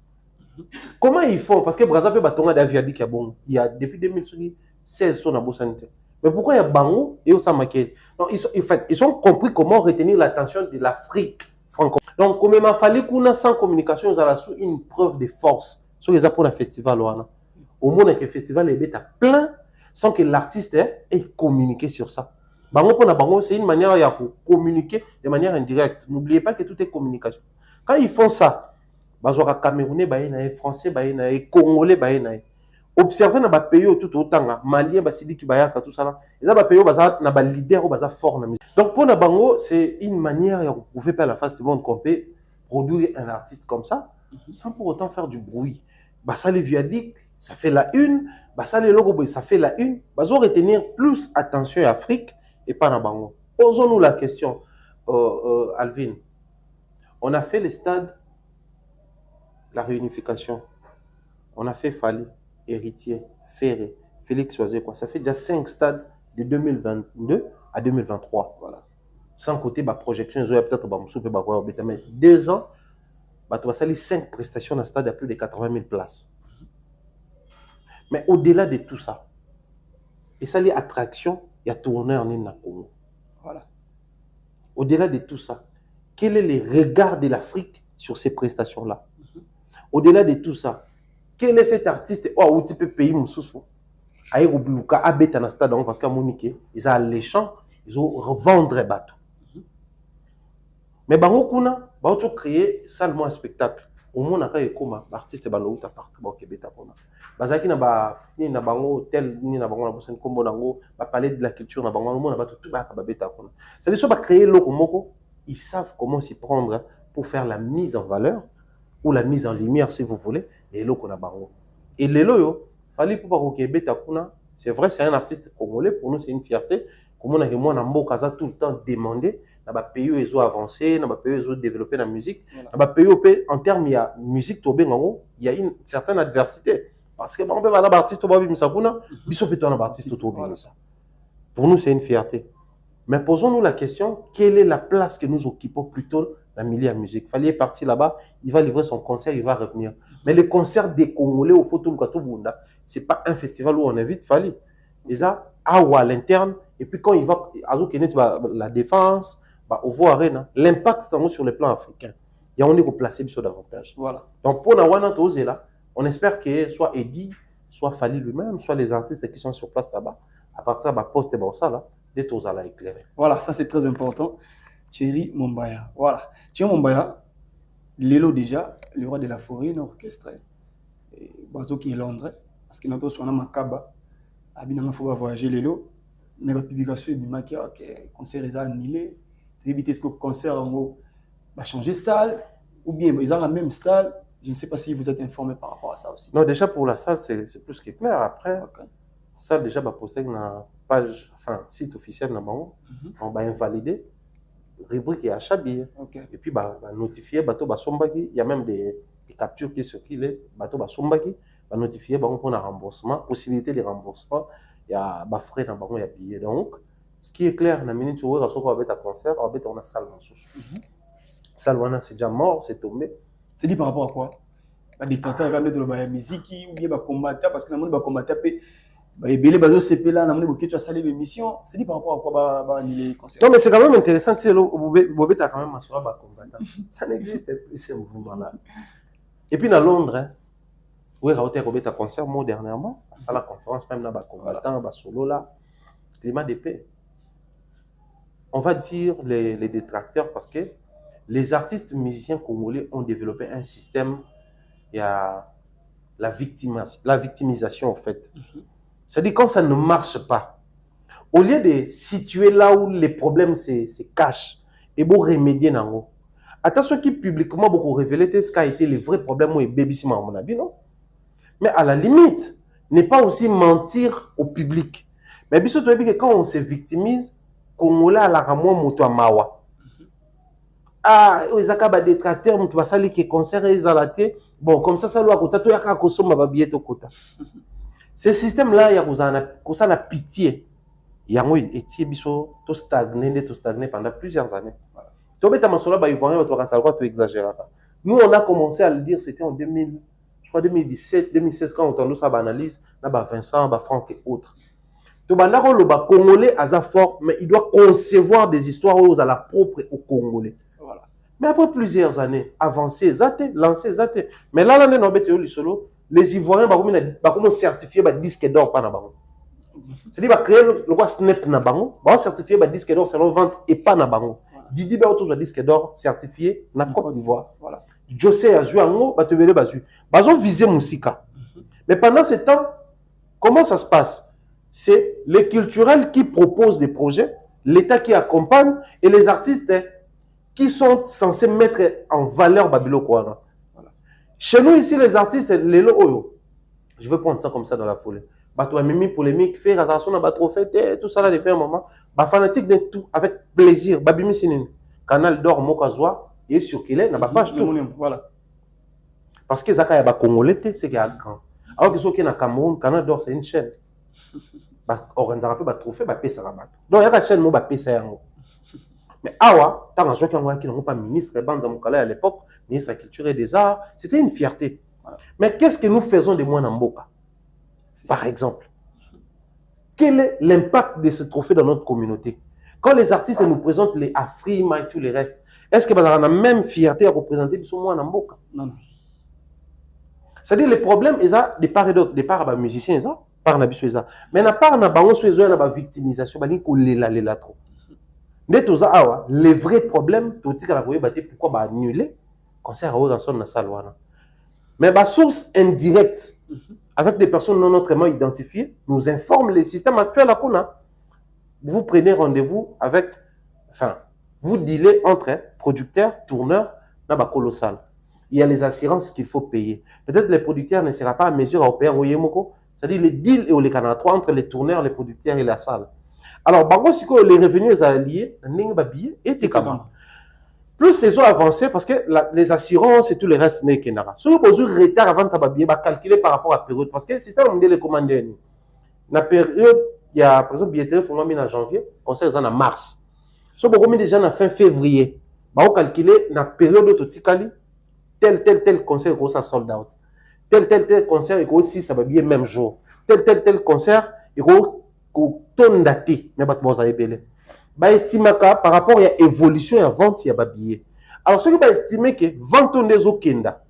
Comment ils font? Parce que Brazzaville batonga d'aviadi qui a bon, il y a depuis 2016 son abo sanité. Mais pourquoi il y a Bango et Osa Maké? Donc ils ont compris comment retenir l'attention de l'Afrique francophone. Donc comme il m'a fallu qu'on a sans communication, ils ont une preuve de force sur les apports d'un festival. Au moins que le festival est plein sans que l'artiste ait communiqué sur ça. Bango pour Bango, c'est une manière de communiquer de manière indirecte. N'oubliez pas que tout est communication. Quand ils font ça, bazwaka Camerounais baïnaï, Français baïnaï, Congolais baïnaï. Observez dans les pays tout autant, Malien basidi qui bayaka tout ça là. Les pays baza na ba leader baza fort na musique. Donc pour Nabango, c'est une manière de prouver par la face du monde qu'on peut produire un artiste comme ça sans pour autant faire du bruit. Bah ça les viadiques, ça fait la une, bah ça les logos ça fait la une. Bazo retenir plus attention à l'Afrique et pas Nabango. Posons-nous la question Alvin. On a fait les stades la réunification. On a fait Fali, Héritier, Ferré, Félix Oisé, quoi. Ça fait déjà 5 stades de 2022 à 2023. Voilà. Sans côté ma projection, ils ont peut-être 2 ans, tu vas salir 5 prestations dans le stade à plus de 80 000 places. Mais au-delà de tout ça, et ça, les attractions, il y a tourné en Congo. Voilà. Au-delà de tout ça, quel est le regard de l'Afrique sur ces prestations-là? Au-delà de tout ça, quel est cet artiste où tu peux payer mon sous à Aérobluka, à Betanastad, parce qu'à Monique, ils ont alléchant, ils ont revendre les bateaux. Mais Bango Kuna, Bango créé seulement un spectacle. Au moins, on a comme artiste Bango partout au Québec. Bazaki na ba ni na Bango hôtel ni na Bango na bossen comme Bango, ba parler de la culture na Bango, on a tout ba beta kuna. C'est-à-dire soit ba créer loko moko, ils savent comment s'y prendre pour faire la mise en valeur ou la mise en lumière si vous voulez, et loko na Bango. Et les loyo, fallait pour pas Québec kuna, c'est vrai c'est un artiste congolais, pour nous c'est une fierté. Comme on a moi na mboka ça tout le temps demandé. Dans les pays où ils ont avancé, dans les pays où ils ont développé la musique, dans les pays où en termes il y a musique il y a une certaine adversité. Parce que on peut avoir un artiste pour nous c'est une fierté. Mais posons-nous la question, quelle est la place que nous occupons plutôt dans le milieu de la musique? Il fallait partir là-bas, il va livrer son concert, il va revenir. Mais le concert des Congolais au Photo Bunda, ce n'est pas un festival où on invite Fali. Déjà, à l'interne, et puis quand il va à la défense, au voir l'impact c'est sur le plan africain. Il y a on est placé sur davantage. Voilà. Donc pour Nawana là, on espère que soit Eddie, soit Fali lui-même, soit les artistes qui sont sur place là-bas, à partir de la poste et ça là, des choses à éclairer. Voilà, ça c'est très important. Thierry Mombaya. Voilà. Thierry Mombaya, Lelo déjà, le roi de la forêt, orchestre, Bazo qui est Londres, parce que notre son a Makaba, Abinama faut voyager Lelo, mais la publication du maquillage, concert est annulé. Éviter ce que le concert va changer de salle, ou bien ils ont la même salle. Je ne sais pas si vous êtes informé par rapport à ça aussi. Non, déjà pour la salle, c'est plus que clair. Après, salle déjà va poster une page, enfin, site officiel, on va invalider, rubrique et achat billet. Et puis, notifier, il y a même des captures qui circulent, va notifier, on a remboursement, possibilité de remboursement, il y a frais dans il y a billet. Donc, ce qui est clair, la minute où on va être à concert, on va être en salle en sous. Salle, c'est déjà mort, c'est tombé. C'est dit par rapport à quoi? Les dictateurs vont mettre la musique ou bien combattre parce que nous va combattre et belé bazo CP là na moni tu as salé l'émission. C'est dit par rapport à quoi ba annuler concert? Non mais c'est quand même intéressant, tu sais Bobé t'as quand même assuré ba combattant. Ça n'existe plus ce mouvement là. Et puis dans Londres, oui, Raoté Bobé ta concert moi dernièrement, à la conférence même là ba combattant, ba solo là, climat de paix. On va dire les détracteurs parce que les artistes musiciens congolais ont développé un système, il y a la victimisation en fait. C'est-à-dire quand ça ne marche pas, au lieu de situer là où les problèmes se cachent et pour remédier dans eux. Attention qui publiquement beaucoup révélé ce qu'a été le vrai problème où est bébissima à mon avis, non? Mais à la limite, ne pas aussi mentir au public. Mais bien sûr, quand on se victimise, Congolais à la ramon moto à mawa. ah ils ont des détracteurs mutu basali qui concert ezalate bon comme ça lo akota to yaka kosomba ba billet to kota ce système là ya kozana pitié yango etie biso to stagner pendant plusieurs années to beta masola ba ivoirien to kasala quoi to exagérer. Nous on a commencé à le dire, c'était en 2000 je crois 2017 2016 quand on entendait ça ba analyse na ba Vincent ba Franck et autres. To banda ko le ba congolais aza fort mais il doit concevoir des histoires aux à la propre au congolais. Voilà. Mais après plusieurs années, avancer, lancer, mais là l'année no bete yo lisolo, les ivoiriens ba comme certifier ba disque d'or pas na bango. C'est-à-dire va créer le quoi snap na bango, ba certifier ba disque d'or selon vente et pas na bango. Didi ba autour disque d'or certifié na Côte d'Ivoire. Voilà. José a joué en ba te vele bazu. Bazo viser musika. Mais pendant ce temps, comment ça se passe? C'est les culturels qui proposent des projets, l'État qui accompagne et les artistes qui sont censés mettre en valeur Babilo Kouana. Voilà. Chez nous ici, les artistes, les lots, je veux prendre ça comme ça dans la folie. Bato a mimi polémique, faire attention à trophée, tout ça là depuis un moment. Ba fanatique de tout, avec plaisir. Babimi Sinin, Canal d'Or Mokazwa, et circulé, n'a pas page tout. Voilà. Parce que Zaka yaba Congolais, c'est qu'il y a grand. Alors que ceux qui sont au Cameroun, Canal d'Or c'est une chaîne. Organiser un peu ba trophée, ba pesa la bato. Donc il y a une chaîne mo ba pesa yango. Mais awa, tant que quelqu'un qui n'a pas ministre, Banza Mukala à l'époque, ministre de la Culture et des Arts, c'était une fierté. Voilà. Mais qu'est-ce que nous faisons de moi Namboka? Par exemple, quel est l'impact de ce trophée dans notre communauté? Quand les artistes nous présentent les Afrima et tout le reste, est-ce que on a la même fierté à représenter ce moi Namboka? Non. C'est-à-dire les problèmes, ils ont de part et d'autre, de part à musiciens, ils ont, par nabiso ils ont. Mais na part na bango so ils ont na victimisation, bali ko lela trop. Netoza awa, les vrais problèmes, tout tika la koye bate pourquoi ba annuler concert à dans na salle wana. Mais ba source indirecte avec des personnes non autrement identifiées nous informent les systèmes actuels à Kona. Vous prenez rendez-vous avec, enfin, vous dealez entre producteurs, tourneurs, na ba colossal. Il y a les assurances qu'il faut payer. Peut-être les producteurs ne seront pas à mesure à payer au Yemoko. C'est-à-dire les deals et les canards entre les tourneurs, les producteurs et la salle. Alors, si les revenus sont liés, et plus ces ont avancé parce que les assurances et tout le reste n'est qu'un ara. Si vous avez un retard avant de calculer par rapport à la période, parce que le système mondial est commandé. La période, il y a par exemple billetterie faut en janvier, conseil en mars. Si vous avez déjà en fin février, vous calculer la période de Totikali, tel concert est ça sold out. Tel concert est aussi ça va bien même jour. Tel concert est ton daté, mais pas vous avez belé. Bah estime par rapport à l'évolution et à la vente il y a billet. Alors ceux qui va estimer que vente on des okenda,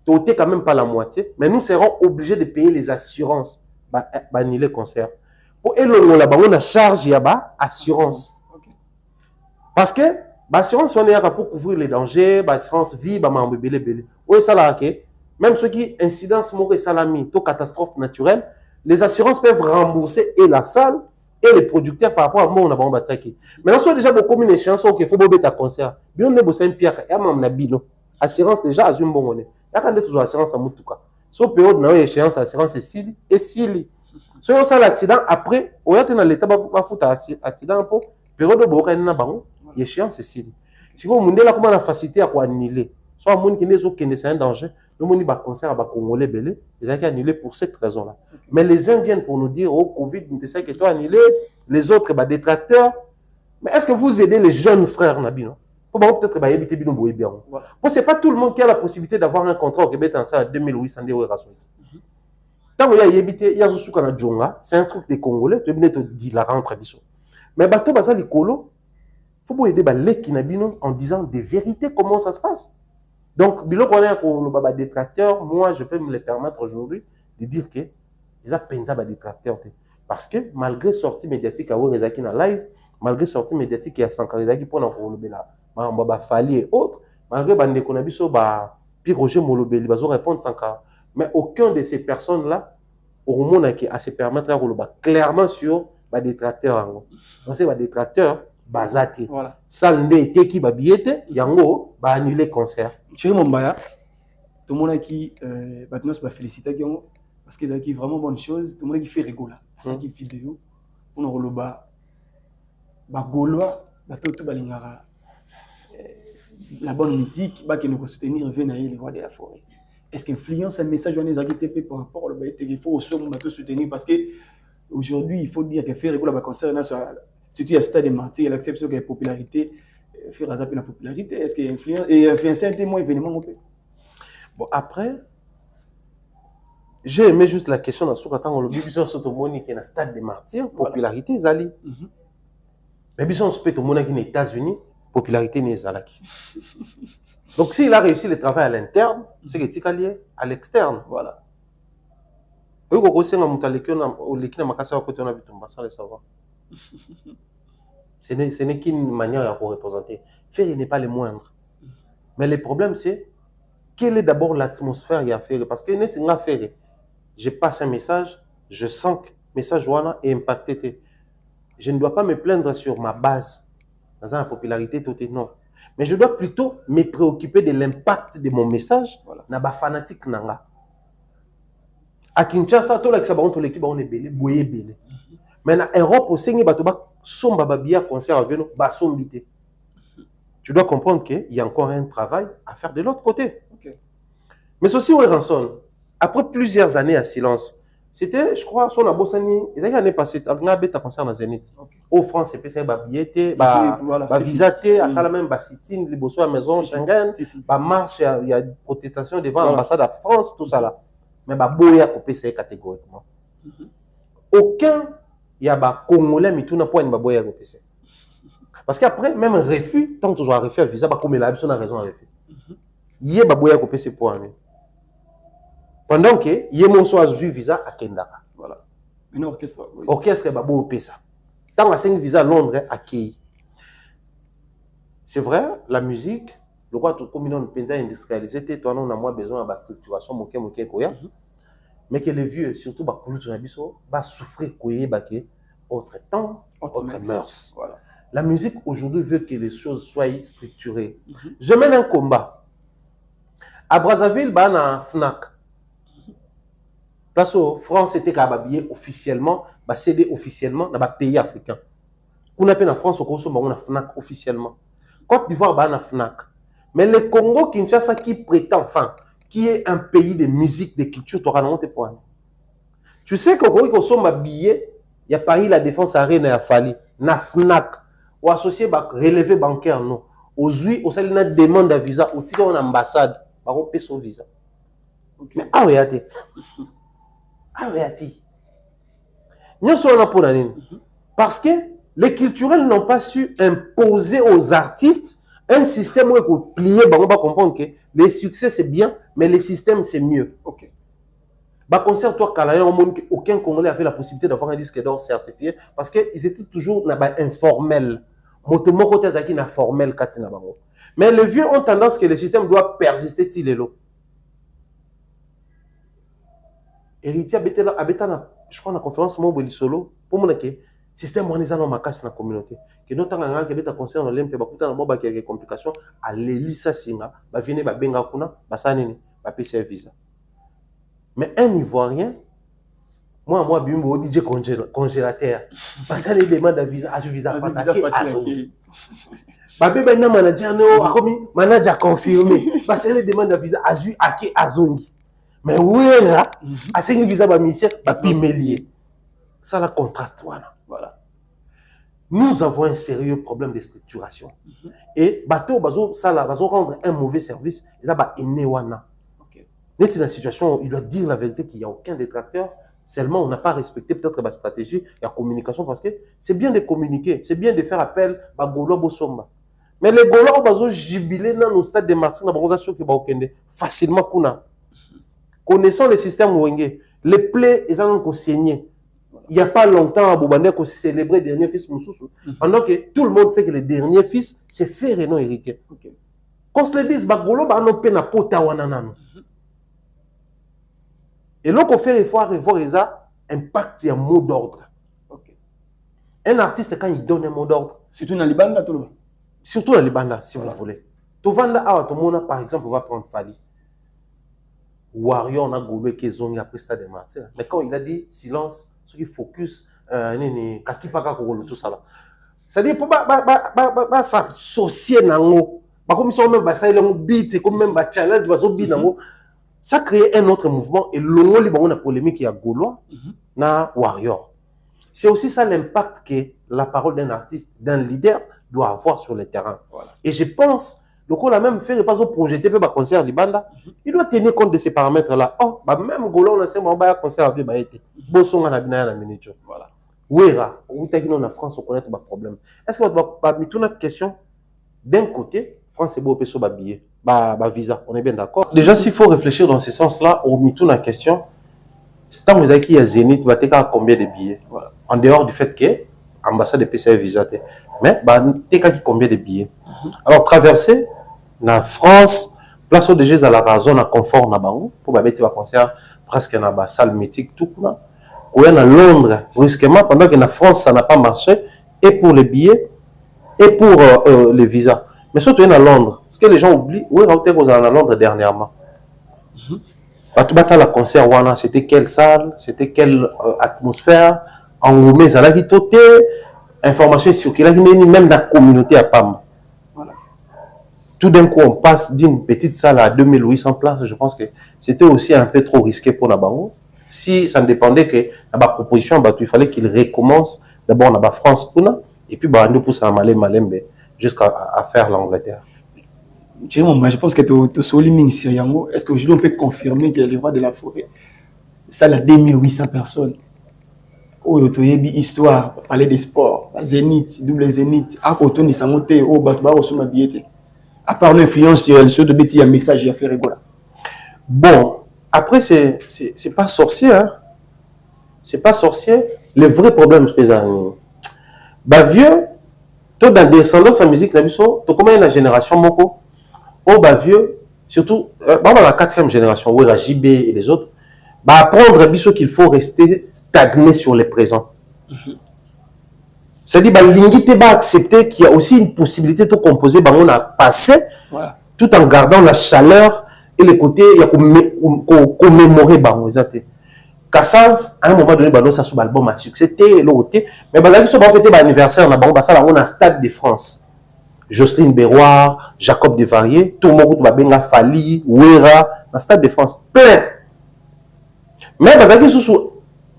tu quand même pas la moitié, mais nous serons obligés de payer les assurances bah annuler concert. Pour éloigner là-bas on a charge il y a bah assurance. Parce que bah assurance on est là pour couvrir les dangers, bah assurance vie bah mambe belé. Oui ça là OK. Même ceux qui incidence mort salami, to catastrophe naturelle, les assurances peuvent rembourser et la salle et les producteurs par rapport à moi on a bon bataki. Maintenant soit déjà beaucoup une échéance OK faut bobé ta concert. Bien on est bossé un piaka et mam na bilo. Assurance déjà azum bon on est. Ya quand toujours assurance à mutuka. So période na échéance assurance et sili. Si on a l'accident après on est dans l'état ba futa accident pour période boka na bango échéance et sili. Si vous monde là comment la facilité à quoi annuler. Soit un monde qui n'est aucun c'est un danger. Le monde va concert à Congolais belé, ils ont annulé pour cette raison-là. Mais les uns viennent pour nous dire oh Covid, tu sais que toi annulé, les autres bah détracteurs. Mais est-ce que vous aidez les jeunes frères Nabi non? Pour peut-être bah éviter bino boye bien. Bon c'est pas tout le monde qui a la possibilité d'avoir un contrat au Québec en ça à 2800 € à soigner. Tant qu'il y a évité, il y a ce qu'on a Djonga, c'est un truc des Congolais, tu venais te dire la rentre à biso. Mais bateau basa likolo, faut aider bah les kinabino en disant des vérités comment ça se passe. Donc, bilo qu'on est pour le détracteur, moi je peux me le permettre aujourd'hui de dire que ils ont pensé à détracteur parce que malgré sortie médiatique à Rezaki na live, malgré sortie médiatique à Sankarizaki pour le bela, Mamba Fali et autres, malgré bande qu'on a vu sur Pierre Roger Molobeli, ils répondre Sankara. Mais aucun de ces personnes là au monde à se permettre à clairement sur les détracteurs. Donc c'est les détracteurs bazati. Voilà. Salle n'était qui babiete, yango ba annuler concert. Chéri Mombaya, tout le monde qui maintenant se féliciter parce que c'est vraiment bonne chose. Tout le monde qui fait rigoler. C'est qui vidéo pour nous relever. Ba gaulois, ba tout balingara. la bonne musique, bah qui nous soutenir venir les voix de la forêt. Est-ce qu'influence un message on est agité par rapport au il faut aussi on soutenir parce que aujourd'hui il faut dire que faire école à concert surtout à stade de Martyr, il accepte que la popularité faire à la popularité. Est-ce qu'il influence et influencer un témoin événement bon après j'ai aimé juste la question dans ce temps le biso surtout moni qui est dans stade de Martyr, popularité zali. Mais biso on se peut tout monde qui est aux États-Unis, popularité n'est zalaki. Donc s'il a réussi le travail à l'interne, c'est que tu lié à l'externe. Voilà. Oui, quand on a monté l'équipe de Makassa, on a vu tout sans le savoir. Ce n'est qu'une manière pour représenter. Faire n'est pas le moindre. Mais le problème c'est quelle est d'abord l'atmosphère il y a à faire parce que net il a fait. Je passe un message, je sens que le message est impacté. Je ne dois pas me plaindre sur ma base dans la popularité tout est non. Mais je dois plutôt me préoccuper de l'impact de mon message dans les fanatiques nanga. À Kinshasa, tout l'équipe on est belé, boyé belé. Mais en Europe aussi, il y a somba babia concert avec nous, ba sombité. Tu dois comprendre qu'il y a encore un travail à faire de l'autre côté. Okay. Mais ceci où Ranson, après plusieurs années à silence, c'était, je crois, son abossani, ils avaient l'année passée, on a bêta concert dans Zénith. Au France, c'est PC, ba billet, ba visaté, à Salamem, ba sitine, les bossos à maison, Schengen, ba marche, il y a protestation devant l'ambassade de France, tout ça là. Mais ba boya coupé c'est catégoriquement. Aucun il y a ba Congolais mais tout n'a pas une ba boya coupé c'est. Parce qu'après même refus tant que tu dois refus un visa ba comme la personne a raison à refus. Il y a ba boya coupé c'est pour lui. Pendant que il y a mon soit du visa à Kendaka. Voilà. Un orchestre. Oui. Orchestre ba boya coupé ça. Tant à 5 visa Londres à Key. C'est vrai la musique le roi tout comme on peut industrialisé toi on a moins besoin de structuration moké koya. Mais que les vieux, surtout, va souffrir autre temps, autre mœurs. Voilà. La musique aujourd'hui veut que les choses soient structurées. Je mène un combat. À Brazzaville, il y a un FNAC. Parce que France était habillée officiellement, cédé officiellement dans les pays africains. On appelle en France, on a un FNAC officiellement. Côte d'Ivoire, il y a un FNAC. Mais le Congo, Kinshasa, qui prétend, enfin, qui est un pays de musique, de culture, tu auras monté pour un. Tu sais qu'au Congo, quand on habillé, il y a Paris, la défense arène et à Fali, na FNAC, ou associé à relevé bancaire, non. Aujourd'hui, on a une demande de visa, au titre de ambassade, on paie son visa. Okay. Mais ah oui, ah oui, nous sommes là pour l'année. Parce que les culturels n'ont pas su imposer aux artistes un système où il faut plier, on va comprendre que les succès c'est bien, mais les systèmes c'est mieux. Ok. Bah, concert toi, aucun Congolais avait la possibilité d'avoir un disque d'or certifié parce qu'ils étaient toujours informels. Mais les vieux ont tendance que le système doit persister. Héritier je crois, dans la conférence Mobile Solo, pour moi, le système est dans la communauté. Que nous avons un concert dans l'Olympe, nous avons quelques complications. À l'Élisa Singa, nous avons un visa. Mais un Ivoirien, moi, bimbo, DJ congélateur, parce que les demandes de visa, à visa facile. Babé, manager confirmé, parce que les demandes de visa, à Zongi. Mais oui, à 5 visa, ça la contraste. Voilà. Nous avons un sérieux problème de structuration. Et bateau, ça va rendre un mauvais service. Et ça va énéwana. Dans la situation, il doit dire la vérité qu'il n'y a aucun détracteur. Seulement, on n'a pas respecté peut-être la stratégie et la communication parce que c'est bien de communiquer, c'est bien de faire appel à Golo Bosomba. Mais les Golo ont jubilé dans le stade de Martin, facilement. Connaissant le système Wenge, les plaies, ils ont saigné. Il n'y a pas longtemps à Boubandé qu'on célébrait le dernier fils Moussoussou. Pendant que tout le monde sait que le dernier fils, c'est frère et non héritier. Qu'on se le dise, Golo va nous peine à Potawananano. Et là, qu'on fait, il faut revoir ça, impact et un mot d'ordre. Okay. Un artiste, quand il donne un mot d'ordre. Surtout dans les bandes, tout le monde. Surtout dans les bandes, si vous voulez. Tout le monde, par exemple, on va prendre Fali. Warrior, on a goulé qui est après Stade de Martyr. Mais quand il a dit silence, ceux qui focus, tout ça là. C'est-à-dire, pour s'associer dans comme ils sont même ça ils ont beat c'est comme même challenge bazo beat ça crée un autre mouvement et l'ongo li bango na polémique ya Gaulois na Warrior. C'est aussi ça l'impact que la parole d'un artiste, d'un leader doit avoir sur le terrain. Voilà. Et je pense le coup la même faire pas au projeter peu ba concert libanda, il doit tenir compte de ces paramètres là. Oh, bah même Gaulois on sait ba concert avec ba été. Bosonga na bina na minute. Voilà. Ouera, ou t'as en France on connaît pas problème. Est-ce que pas mis toute notre question d'un côté France c'est beau peso ba billet, ba visa, on est bien d'accord. Déjà s'il faut réfléchir dans ce sens-là, on met toute la question tant vous avez qui a Zénith, va te combien de billets. Voilà. En dehors du fait que l'ambassade de PCA visa, mais tu as combien de billets. Alors, traverser la France, place au DG à la zone à confort na bango pour mettre un concert presque dans la salle mythique tout là. Ou à Londres, brusquement, pendant que la France ça n'a pas marché, et pour les billets, et pour les visas. Mais surtout à Londres, ce que les gens oublient, où est-ce à Londres dernièrement? La concert c'était quelle salle, c'était quelle atmosphère, en Roumé, ça a dit tout information sur qu'il a même dans la communauté à PAM. Voilà. Tout d'un coup, on passe d'une petite salle à 2800 places. Je pense que c'était aussi un peu trop risqué pour Nabango. Si ça ne dépendait que la proposition, il fallait qu'il recommence d'abord la France et puis nous pousse à Malembe jusqu'à faire l'Angleterre. Je pense que tu es souligné Siriango. Est-ce qu'aujourd'hui on peut confirmer que les rois de la forêt, ça a 2800 personnes? Oh, tu as une histoire, parler des sports, Zénith, double Zénith, à côté de Samoté, oh, Batba, au Souma Biété. À part l'influence sur le de Betty, il y a un message à faire rigoler. Bon, après, c'est pas sorcier, hein. C'est pas sorcier. Le vrai problème, c'est que bah, vieux, toi, dans la descendance en musique, tu as la génération Moko. Oh, bah, vieux, surtout, dans la 4e génération, où il y a JB et les autres, bah, apprendre qu'il faut rester stagné sur le présent. C'est-à-dire, bah, l'ingité va accepter qu'il y a aussi une possibilité de composer, bah, on a passé, voilà, tout en gardant la chaleur et le côté, il y a commémorer, bah, on Kassav, à un moment donné, bah, ça sous l'album a succès, l'autre, mais bah, là, ils sont en fait, bah, anniversaire, on a Stade de France. Jocelyne Béroir, Jacob Devarier, tout le monde va bien Fali, Ouera, dans Stade de France, plein. Mais bazaki sous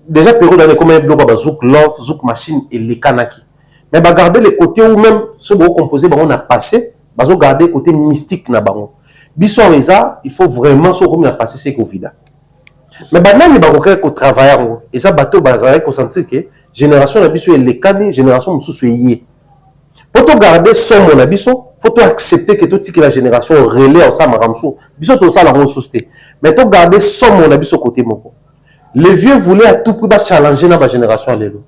déjà période dans les combien blocs Zouk Love, Zouk Machine et les Kanaki. Mais bah garder les côtés où même ce beau composé on a passé, bazo garder le côté mystique na bango. Biso reza, il faut vraiment ce qu'on a passé c'est Covid. Mais bah même les baroquais ko travailler et ça bateau bazaré ko sentir que génération na biso et les Kani, génération mususu yé. Pour te garder son mon abisso, faut te accepter que toute la génération relais en ça maramso. Biso to ça la ressourceté. Mais to garder son mon abisso côté moko. Les vieux voulaient à tout prix challenger dans la génération allélo.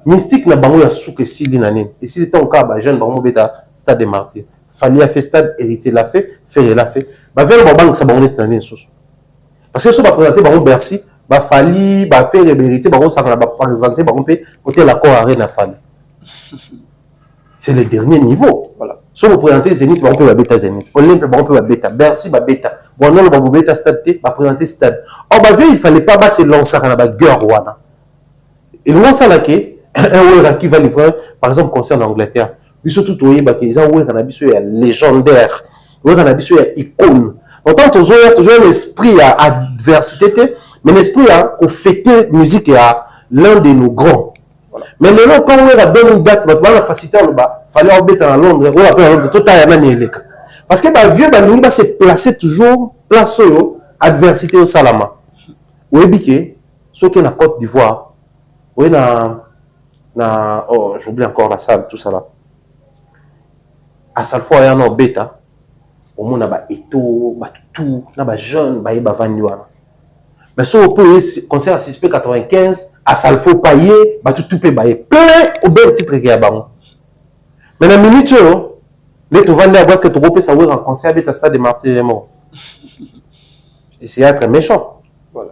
Mystique na bango ya souke sili nanin. Et si était encore ba jeune bango beta stade des martyrs. Fallait a fait stade hérité l'a fait, faire l'a fait. Ba vers ba banque ça bango net nanin sous. Parce que ça va présenter bango Bercy, ba fali, ba faire hérité bango ça va présenter bango pe côté l'accord arène na fali. C'est le dernier niveau. Voilà. Si vous présentez Zénith, on peut bêta Zénith. Olympe, on peut bêta. Bercy, bêta. Bon, non, on va bêta stade, on va présenter stade. Oh, bah, il fallait pas se lancer dans la guerre. Et le moment ça là qui va livrer, par exemple, concert en Angleterre. Puis surtout, ils ont un légendaire. Un icône. Autant toujours l'esprit à adversité, mais l'esprit à fêter musique à l'un de nos grands. Mais le long, quand on a donné une date, la facilité, il fallait embêter à Londres, on a Londres, tout à l'heure. Parce que le vieux, il va se placer toujours, place adversité au Salama. Ou est-ce ceux qui sont en Côte d'Ivoire, ou oh, j'oublie encore la salle, tout ça là. À chaque fois, il y a un bêta, au moins, il y a tout, il y a jeune, il y a Vanduana. Mais si on peut concert à 6P95, à Salfo Paye, tout peut bailler. Plein au bel titre qui est à Bango. Mais dans la minute, les tu vas parce que tu peux savoir un concert avec un stade de martyrs. Et c'est être méchant. Voilà.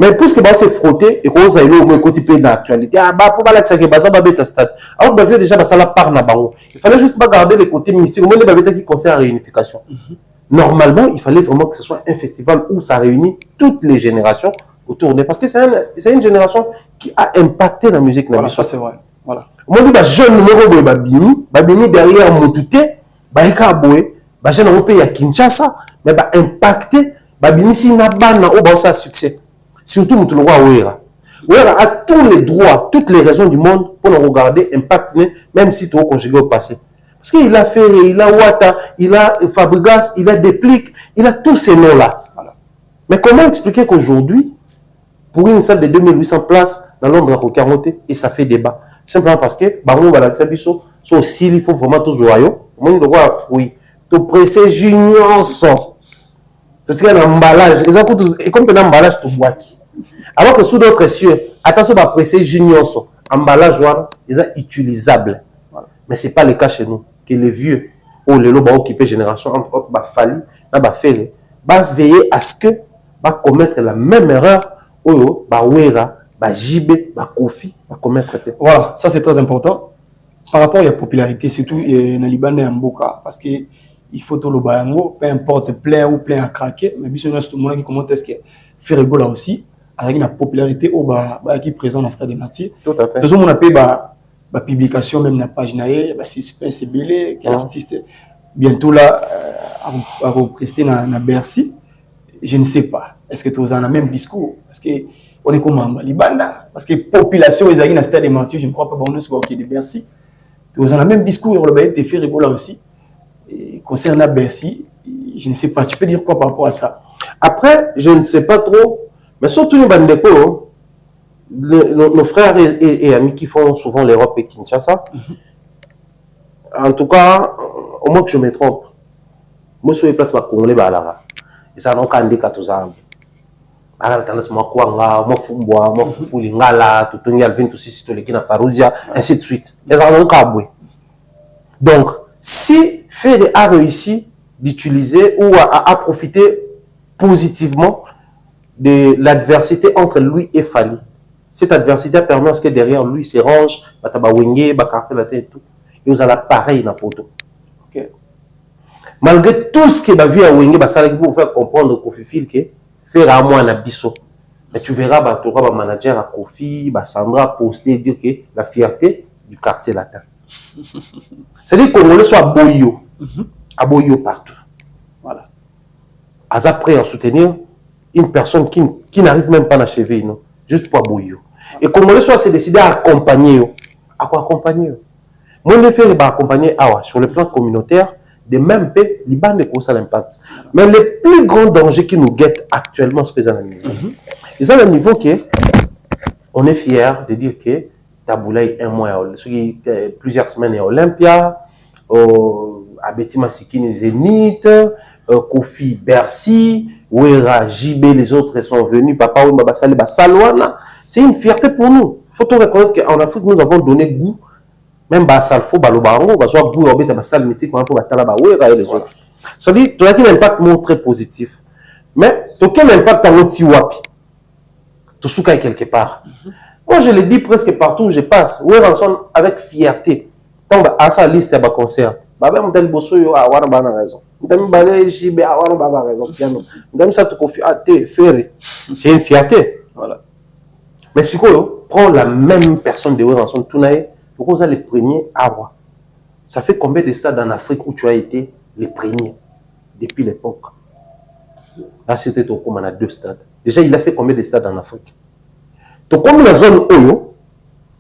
Mais puisque bah c'est frotté et qu'on s'aille au moins côté de l'actualité, ah bah pour pas que ça qui basa babé ta stade. Alors bah déjà bah ça la part na Bango. Il fallait juste pas garder les côtés mystiques. Au moins les babé qui concert à réunification. Normalement, il fallait vraiment que ce soit un festival où ça réunit toutes les générations autour de... Parce que c'est une génération qui a impacté la musique. Voilà, ça c'est vrai. Voilà. Moi, je dis, jeune numéro, Babini derrière Moutouté, Baïka Aboué, Bah j'ai un pays à Kinshasa, mais bah impacté, bah binisi na bana au bon ça succès. Surtout mutu roi Wera. Wera a tous les droits, toutes les raisons du monde pour nous regarder impact même si tu as conjugué au passé. Parce qu'il a Ferré, il a Wata, il a Fabregas, il a Déplique, il a tous ces noms-là. Voilà. Mais comment expliquer qu'aujourd'hui, pour une salle de 2800 places dans Londres à Caroté, et ça fait débat? Simplement parce que, Baron Balaksabiso, sont aussi, il faut vraiment tous royaux. Moi, je dois avoir fruit. Tu pressé junior son. Tu as un emballage. Et comme tu as un emballage, tu bois. Alors que sous d'autres cieux, attention, à pressé junior son. Emballage, ils sont utilisables. Voilà. Mais ce n'est pas le cas chez nous. Que les vieux, ou les lots, occupés génération, entre autres, Fali, va veiller à ce que va commettre la même erreur. Oyo, Wera, Jibé, Kofi, va commettre. Voilà, ça c'est très important. Par rapport à la popularité, surtout dans Liban et en Boka, parce que il faut tout le bayango, peu importe plein ou plein à craquer, mais bien sûr, tout le monde qui commente est-ce que fait rigolo là aussi, avec une popularité au qui est présent dans le stade de Martyrs. Tout à fait. Tout le monde a payé la publication, même la page naïe, suspense et belé, quel artiste bientôt là, à représenter dans Bercy. Je ne sais pas. Est-ce que tu as le même discours? Parce que on est comme en Liban, parce que la population est dans le stade de Martyrs, je ne crois pas que c'est OK de Bercy. Tu as le même discours, on a fait rigolo là aussi. Et concernant Bercy, je ne sais pas. Tu peux dire quoi par rapport à ça? Après, je ne sais pas trop, mais surtout les Bandeko, nos frères et amis qui font souvent l'Europe et Kinshasa, en tout cas, au moins que je me trompe, moi, je suis place pour Congolais, et ça n'a pas indiqué à tous ans. Ainsi de suite. Donc, si Fede a réussi d'utiliser ou à profiter positivement de l'adversité entre lui et Fali, cette adversité a permis à ce que derrière lui se range, et tout. Et vous avez pareil dans poto. Malgré tout ce que vu à Wenge, pour faire comprendre Kofi que faire à moi un abisso. Mais tu verras, le manager à Kofi, Sandra poster dire que la fierté du quartier latin. C'est-à-dire que Congolais soit à Boyo partout. Voilà. À prêt à soutenir une personne qui n'arrive même pas à achever, non? Juste pour Boyo. Et Congolais soit s'est décidé à accompagner. À quoi accompagner? Moi, je fais accompagner sur le plan communautaire. De même paix, Liban ne cause l'impact. Mais le plus grand danger qui nous guette actuellement, c'est à niveau. Et ça, le niveau que on est fier de dire que Taboulaye un mois, plusieurs semaines à Olympia, à Betima Sikini Zénith, Kofi Bercy, Wera, JB, les autres sont venus, Papa Oumba Basali Basalwana. C'est une fierté pour nous. Il faut tout reconnaître qu'en Afrique, nous avons donné goût. Même Basalfo, Balobarango, Basoa Bou, Obé, Basal, Métis, pour Batala, Wera et les autres. C'est-à-dire, tu as un impact très positif. Mais, tu as quel impact en Otiwapi? Tu soukaï quelque part. Moi, je le dis presque partout où je passe. Wera ensemble avec fierté. Tant à sa liste, il y a un concert. Baba, on t'a dit, Bosso, il y a raison. On t'a dit, Balé, JB, il y a raison. On t'a dit, ça, tu confies à tes ferrés. C'est une fierté. Voilà. Mais si quoi, prends la même personne de Wera ensemble, tout naïe. Pourquoi vous êtes les premiers à voir? Ça fait combien de stades en Afrique où tu as été les premiers depuis l'époque? Là, c'était au on a 2 stades. Déjà, il a fait combien de stades en Afrique? Donc, comme la zone Oyo,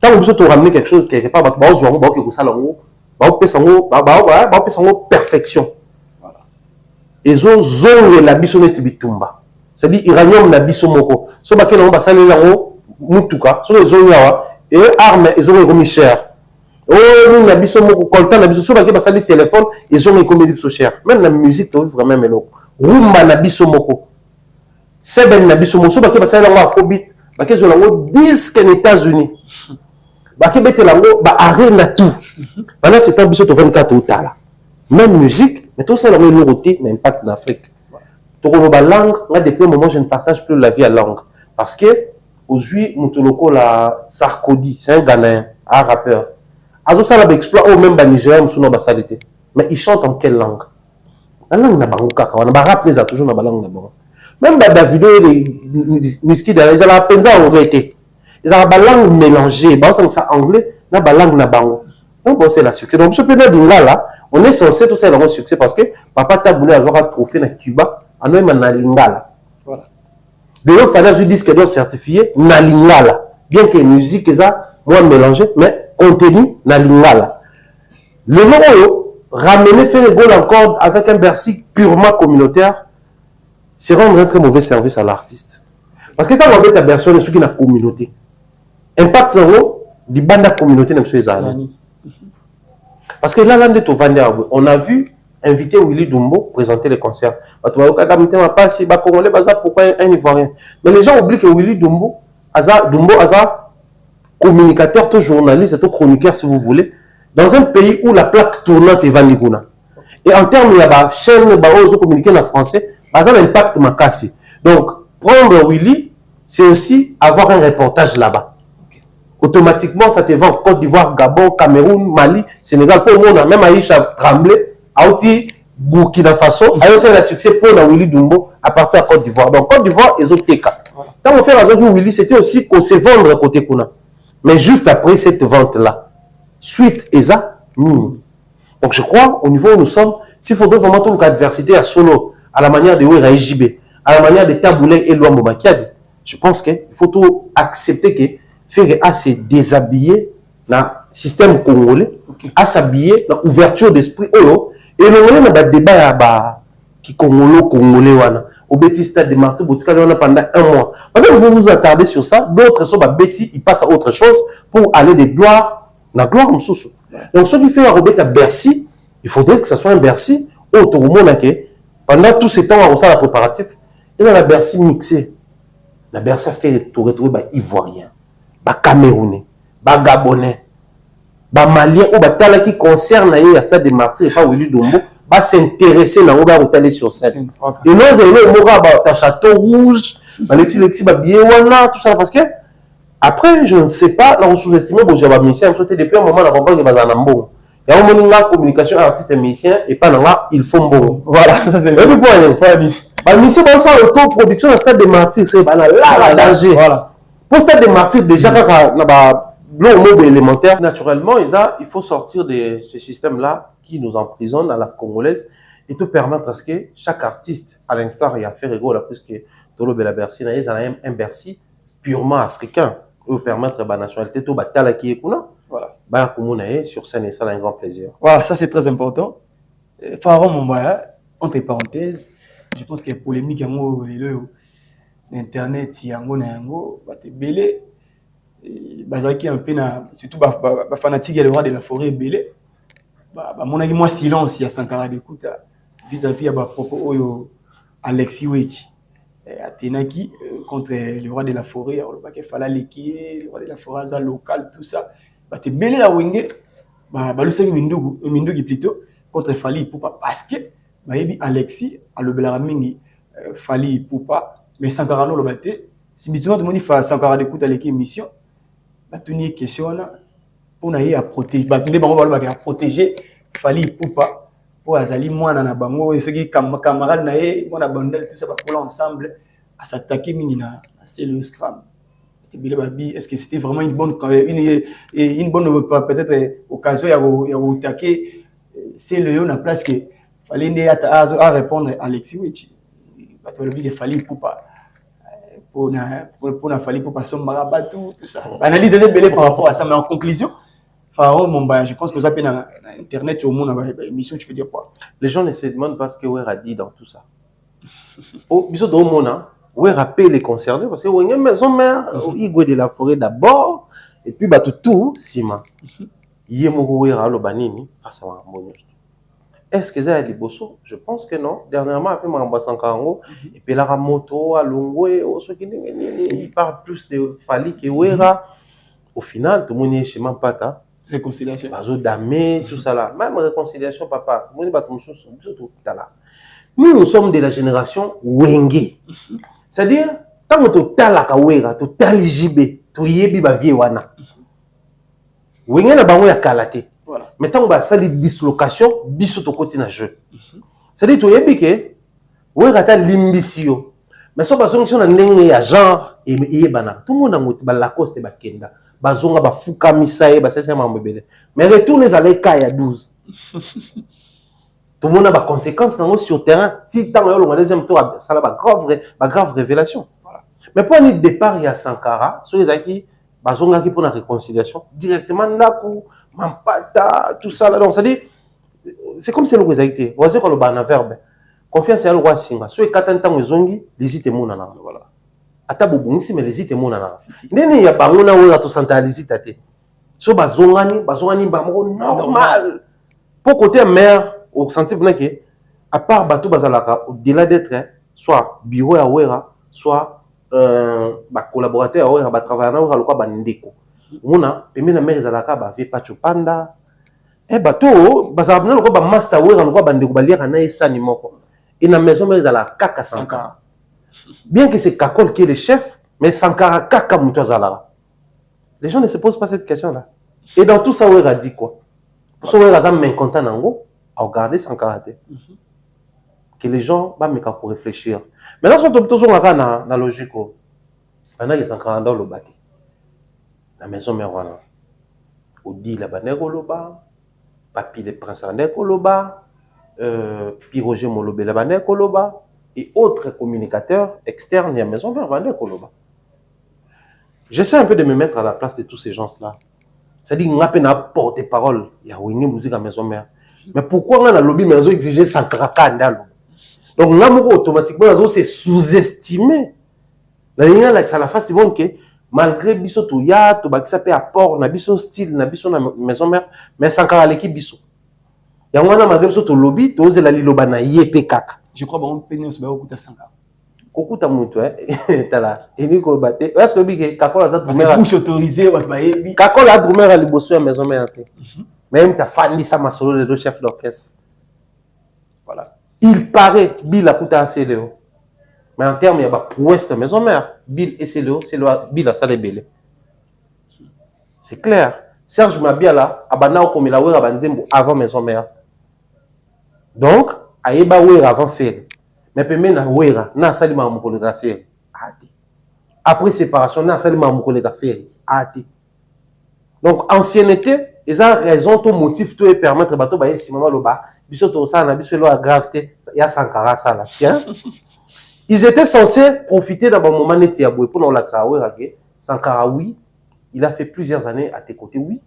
tant que vous ramener quelque chose quelque part, vous avez perfection. Et zo zone la bisonne tibitumba. C'est-à-dire, iranium la bisomoko. So baké na basale lango mutuka. So les zones yawa. Et armes, ils ont remis cher. Oh, nous n'avons pas coltan, nous avons pas de téléphone, ils ont remis cher. Même la musique, tu vois vraiment meloko. Rumba na bisomoko. Seben na bisomoko. So baké basale lango afrobeat. Baké zo lango disque aux États-Unis. Baké bete lango ba arena tout. Pendant ce temps biso to 24 otala. Même musique, mais tout ça lango nouveauté, mais impact en Afrique. To ko ba langue, là depuis un moment je ne partage plus la vie à langue parce que aujourd'hui, Moutoloko la Sarkozy, c'est un Ghanéen, un rappeur. Azo ça exploit au même Nigérien, Moussouno Basalité. Mais il chante en quelle langue? La langue n'a pas kaka, on a rap les a toujours dans la langue d'abord. Même Davido les Whisky ils ont la peine à arrêter. Ils ont la langue mélangée, bah ça anglais, na la langue na bango. Donc, bon, c'est la succès. Donc, ce pénal Lingala, on est censé tout ça avoir un succès parce que papa t'a voulu avoir un trophée dans Cuba, en même temps, Lingala. Voilà. De l'autre, il fallait disque doit certifié na Lingala. Bien que musique, ça, moi, mélangé, mais contenu na Lingala. Le nom, ramener, faire le goal encore avec un Bercy purement communautaire, c'est rendre un très mauvais service à l'artiste. Parce que quand on met ta version de ceux qui ont la communauté, impact zéro, du bande de la communauté, parce que là, on a vu inviter Willy Dumbo présenter les concerts. Pourquoi un Ivoirien? Mais les gens oublient que Willy Dumbo, Dumbo, communicateur, tout journaliste, tout chroniqueur, si vous voulez, dans un pays où la plaque tournante est Vaniguna. Et en termes de la chaîne, de communiquer en français, ça a un impact macassé. Donc, prendre Willy, c'est aussi avoir un reportage là-bas. Automatiquement, ça te vend Côte d'Ivoire, Gabon, Cameroun, Mali, Sénégal, pour le monde, même Aïcha Tremblay, Aouti, Burkina Faso, a aussi un succès pour Willy Dumbo à partir de Côte d'Ivoire. Donc, Côte d'Ivoire, ils ont TK. Quand on fait la zone Willy, c'était aussi qu'on se vendre côté Kuna. Mais juste après cette vente-là, suite ESA, Nini. Donc, je crois, au niveau où nous sommes, s'il faudrait vraiment toute l'adversité à Solo, à la manière de Ouera JB, à la manière de Taboulé et Luambo Makiadi, je pense qu'il faut tout accepter que faire à se déshabiller dans le système congolais, à s'habiller dans l'ouverture d'esprit. Et nous avons un débat qui congolais. Au Bétis Stade de Martyrs, pendant un mois. Pendant que vous vous attardez sur ça, d'autres sont Bétis, ils passent à autre chose pour aller de gloire dans gloire. Donc, ce qui fait à Bercy, il faudrait que ce soit un Bercy autour du monde. Pendant tous ces temps, on a la préparatif. Et dans la Bercy mixée, la Bercy a fait retrouver les Ivoiriens, les Camerounais, les Gabonais, les Maliens, ou les qui concernent le Stade des Martyrs et pas Willy Dumbo, va s'intéresser dans le sur scène. Et nous avons Château Rouge, Alexis Babiewana, tout ça, parce que après, je ne sais pas, là on sous-estime que j'ai musicien, depuis un moment, on a compris que c'est un bon. Il y a un moment de communication artiste et musicien, et pas là, ils font bon. Voilà, ça c'est le point. Le musicien, ça, l'autoproduction dans le Stade des Martyrs, c'est là, la danger. Voilà. Pour le Stade des Martyrs, déjà, le mot élémentaire, naturellement, il faut sortir de ce système-là qui nous emprisonne à la congolaise et tout permettre à ce que chaque artiste, à l'instar, il a fait rigolo, puisque Tolo Bela Bercy, il a un Bercy purement africain, pour permettre à la nationalité, tout batala qui est kuna, voilà, sur scène et ça, un grand plaisir. Voilà, ça c'est très important. Pharaon Mombaya, entre parenthèses, je pense qu'il y a polémique en internet, il y a un belé. Bazaki un peu surtout fanatique le roi de la forêt belé mon ami moi silence il y a Sankara d'écoute vis-à-vis à propos oyo Alexis Wechi Atenaki contre le roi de la forêt il fallait l'équier le roi de la forêt za local tout ça te belé la wenge balusaki mindugi plutôt contre Fali Poupa parce que Alexis a le bela mingi Fali Poupa mais Sankara no le baté si mituma de moni fa Sankara d'écoute à l'équipe mission une question pour à protéger à protéger Fali Poupa pour azali moi na bango et ceux qui camarades naé on a bandé tout ça pour ensemble à s'attaquer minina c'est le scrum est-ce que c'était vraiment une bonne peut-être occasion à attaquer c'est le on a place que fallait à répondre à Alexis Wechi il fallait Poupa pour na Fali Poupa son marabatou tout ça analyse des belé par rapport à ça mais en conclusion Pharaon Mombaya je pense que vous avez dans internet au monde émission tu peux dire quoi les gens ne se demandent pas ce que Ouera dit dans tout ça au biso do mona Ouera paie les concernés parce que on a maison mère Igwe de la forêt d'abord et puis tout Sima yemoko Ouera lo banini face à Mbonyosto. Est-ce que ça a des bossos? Je pense que non. Dernièrement, après Maramba Sankarango, et puis la moto, à Longwe, il parle plus de Fali que Ouera. Au final, tout le monde est chez Mampata. Réconciliation. Bazo Damé, tout ça là. Même réconciliation, papa. Nous sommes de la génération Wenge. C'est-à-dire, quand on tala Ouera, tu tali Jibé, tu yebi ba vie wana. Wenge na bango ya kalate. Mais tant que ça, les dislocations, biso to côté na jeu. C'est-à-dire, tu es que, ouais, rata limbisio. Mais ça, parce que on a un genre, et bana. Tout le monde a moti, la coste, ba kenda. bazonga bafuka misaye basese mambebele mais retour les allées kaya 12 tout le monde a des conséquences sur le terrain si tant le deuxième tour ça a grave révélation mais pour le départ il y a Sankara sur les acquis bazonga qui pour la réconciliation directement naku mampata tout ça là donc ça dit c'est comme c'est le réalité vous savez quand le ban verbe confiance à le roi singa sur les 4 ans zongi les ite monana voilà ata bobungisi mais les ite monana nene ya bangona oza to centraliser tate so bazongani bango normal pour côté mère au senti que à part bateau bazalaka au-delà d'être soit bureau à wera soit collaborateur à wera ba travailler na wera lokwa bandeko mona pembe na mère zalaka ba ve pacho panda e bateau bazalaka lokwa ba master wera lokwa bandeko baliaka na esani moko et na maison mère zalaka kaka Sankara bien que c'est Kakol qui est le chef mais Sankara kaka muto zalaka les gens ne se posent pas cette question là et dans tout ça wera dit quoi pour ça wera zam content nango à regarder Sankara que les gens vont me pour réfléchir. Maintenant, si on a la logique, pendant que Sankara dans le bâti, la maison mère wana, Odi la banne koloba, Papi le prince ane koloba, Piroger Molobe la banne koloba, et autres communicateurs externes à la maison mère banne koloba. J'essaie un peu de me mettre à la place de tous ces gens-là. C'est-à-dire qu'on a peine à porter parole, il y a une musique à la maison mère. Mais pourquoi on a lobby mais on exige Sankara Kandalo? Donc là, automatiquement, c'est sous-estimé. La ligne là, ça la face du monde que malgré biso to ya to bakisa pe apport na biso style na biso na maison mère, mais Sankara l'équipe biso. Ya ngwana malgré biso to lobby to zela liloba na yepe kaka. Je crois bon peine se ba okuta Sankara. Okuta mutu tala eni ko baté. Est-ce que bi Kakola za drumer bouche autorisé wa ba yebi. Kakola drumer à liboso ya maison mère. Même ta fan sa masolo de chef d'orchestre. Voilà. Il paraît Bill a coûté assez de mais en termes il y a pas prouesse de maison mère Bill et c'est le Bill a ça les belles. C'est clair. Serge Mabiala abana comme la wera bandembo avant maison mère. Donc ayeba wera avant faire. Mais pemé na wera na salima mukolo za faire. Ati. Après séparation na salima mukolo za faire. Ati. Donc ancienneté ils ont raison, ton motif, tout est permettre bateau bailler si maman loba, biso to ça na biso lo a gravité, il y a Sankara ça là, tiens. Ils étaient censés profiter d'un bon moment net ya boy pour nous la tsawe Sankara oui, il a fait plusieurs années à tes côtés oui,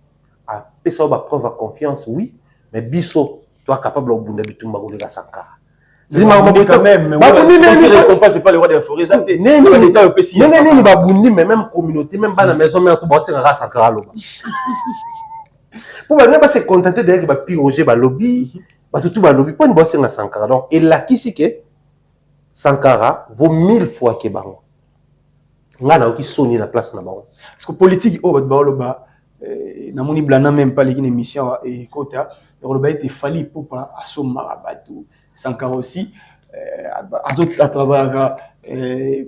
a pesa ba preuve à confiance oui, mais biso toi capable au bunda bitumba ko le Sankara. C'est maman quand même mais c'est pas le roi de la forêt, non l'état au PC. Non ba bundi mais même communauté même ba na maison mère tout ba Sankara loba. Pour ne pas se contenter de que Piroger ba lobby, tout ba lobby pour une bosse na Sankara. Donc et là qui c'est que Sankara vaut 1000 fois que bango. Ngana qui sonne la place na bango. Parce que politique au ba loba na moni blana même pas les émission et kota le loba était fali pour pas assommer abatu Sankara aussi à travers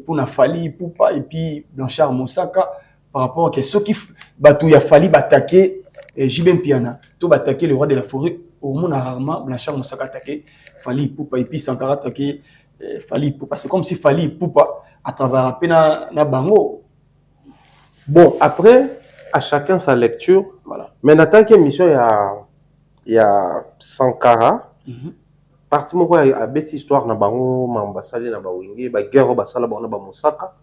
pour na fali pour pas et puis Blanchard Moussaka par rapport à ceux qui batu ya fali attaquer Jibem Piana, tout attaquer le roi de la forêt, au monde rarement, Blanchard Moussaka attaqué, Fali Poupa, et puis Sankara attaqué, Fali Poupa. C'est comme si Fali Poupa, à travers un peu na bango. Bon, après, à chacun sa lecture. Voilà. Mais en tant qu'émission, il y a Sankara, parti mon quoi, il y a bête histoire na bango, Mambasali na bawingi, ba guerre basala ba na ba Moussaka.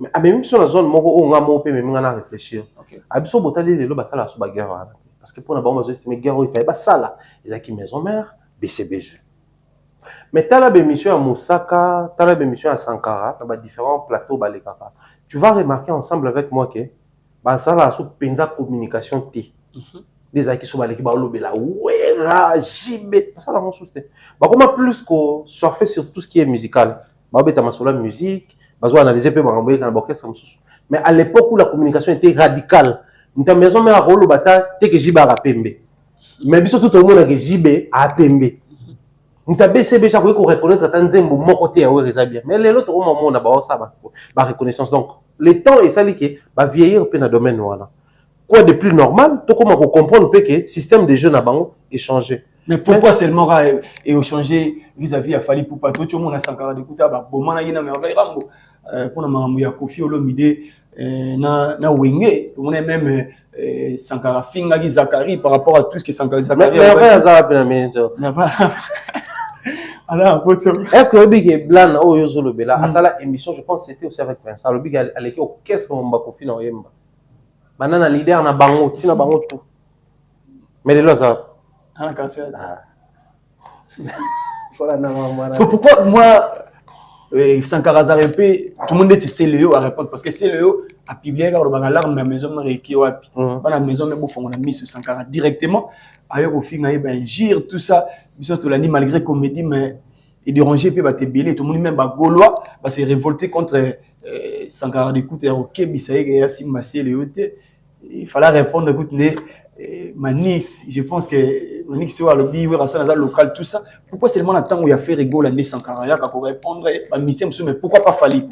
Mais même sur la zone moko on a mopé mais on a réfléchir. Abiso botali lelo basala so ba guerre parce que pour na bango estimer guerre il fallait basala les qui maison mère BCBG. Mais t'as la bémission à Moussaka, t'as la bémission à Sankara, t'as différents plateaux balekaka. Tu vas remarquer ensemble avec moi que basala so penza communication T. Des acquis sont baleki ba lobela wera jibe basala mon soutien. Ba comment plus que surfer sur tout ce qui est musical. Ba beta masola musique analyser peu mais à l'époque où la communication était radicale, nous avons maison mais à rôle bata te que jiba a pembe. Mais biso tout le monde a que jibe a pembe. Nous avons BCB chaque fois qu'on reconnaître tant zembo mon côté à ouais bien. Mais les autres moment on a ba ça ba reconnaissance donc le temps est ça que va vieillir peu dans domaine voilà. Quoi de plus normal, tout comment comprendre que le système de jeu na bango est changé. Mais pourquoi seulement et changé vis-à-vis à Fali Poupa tout le monde a Sankara d'écouter bah bon mana yina merveille rambo pour na mambo ya Kofi Olomide na Wenge, tout le monde est même Sankara Fingaki Zakari par rapport à tout ce que Sankara Zakari mais enfin ça va bien mais alors est-ce que le big est blanc oh yo le bela à ça la émission je pense c'était aussi avec Vincent le big à l'équipe orchestre on va confier dans Yemba banana leader na bango tina bango tout mais les là ça c'est pourquoi moi Sankara Zarepé tout le monde dit c'est Léo à répondre parce que c'est Léo à publier quand on va l'alarme la maison qui wapi dans la maison mais bon on a mis sur Sankara directement ailleurs au final ben gire tout ça bisous tout l'année malgré comédie mais il dérangeait puis bah te belé tout le monde même bah gaulois bah s'est révolté contre Sankara d'écouter OK bisaï et Yassim Massé Léo il fallait répondre écoute Manix, je pense que Manix c'est le biwé rassana local tout ça. Pourquoi seulement le temps où il a fait rigolo l'année Sankara ya pour répondre à mission mais pourquoi pas Fali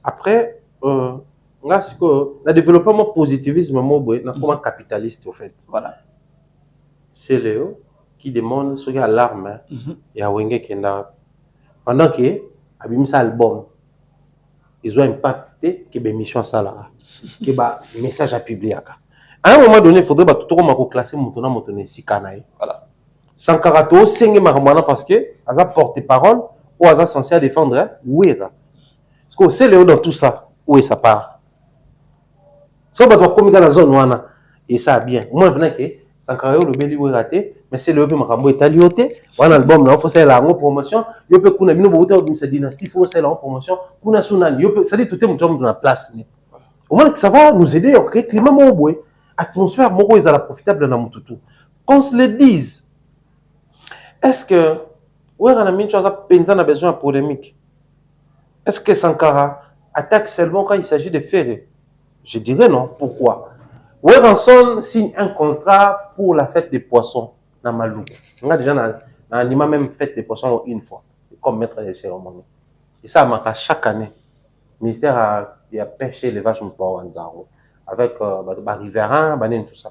après là c'est que le développement positivisme moi na comme capitaliste au fait. Voilà. C'est Léo qui demande ce qui a l'arme et à Wenge Kenda pendant que abimisa album ils ont impacté que l'émission ça que ba message à publier à un moment donné il faudrait tout le monde classer montona montone sikanae voilà Sankara to senge makamana parce que aza porte-parole ou aza censé défendre Wera parce que c'est Léo dans tout ça où est sa part ça va doit comme dans la zone wana et ça bien au moins venant que Sankara le beli Wera raté mais c'est Léo pe makambo etalioté wana album là faut ça la promotion yo pe kuna bino bouta sa dynastie faut ça la promotion kuna sunani yo pe ça dit tout est dans la place au moins que ça va nous aider à créer climat mon boy atmosphère moko ezala profitable na mututu qu'on se le dise est-ce que Wera na mincho za penza na besoin de polémique est-ce que Sankara attaque seulement quand il s'agit de faire je dirais non pourquoi Wera signe un contrat pour la fête des poissons na Maluku on a déjà na anima même fête des poissons une fois comme maître des cérémonies et ça marque chaque année ministère de la pêche et l'élevage Mpowanzaro avec riverains, tout ça.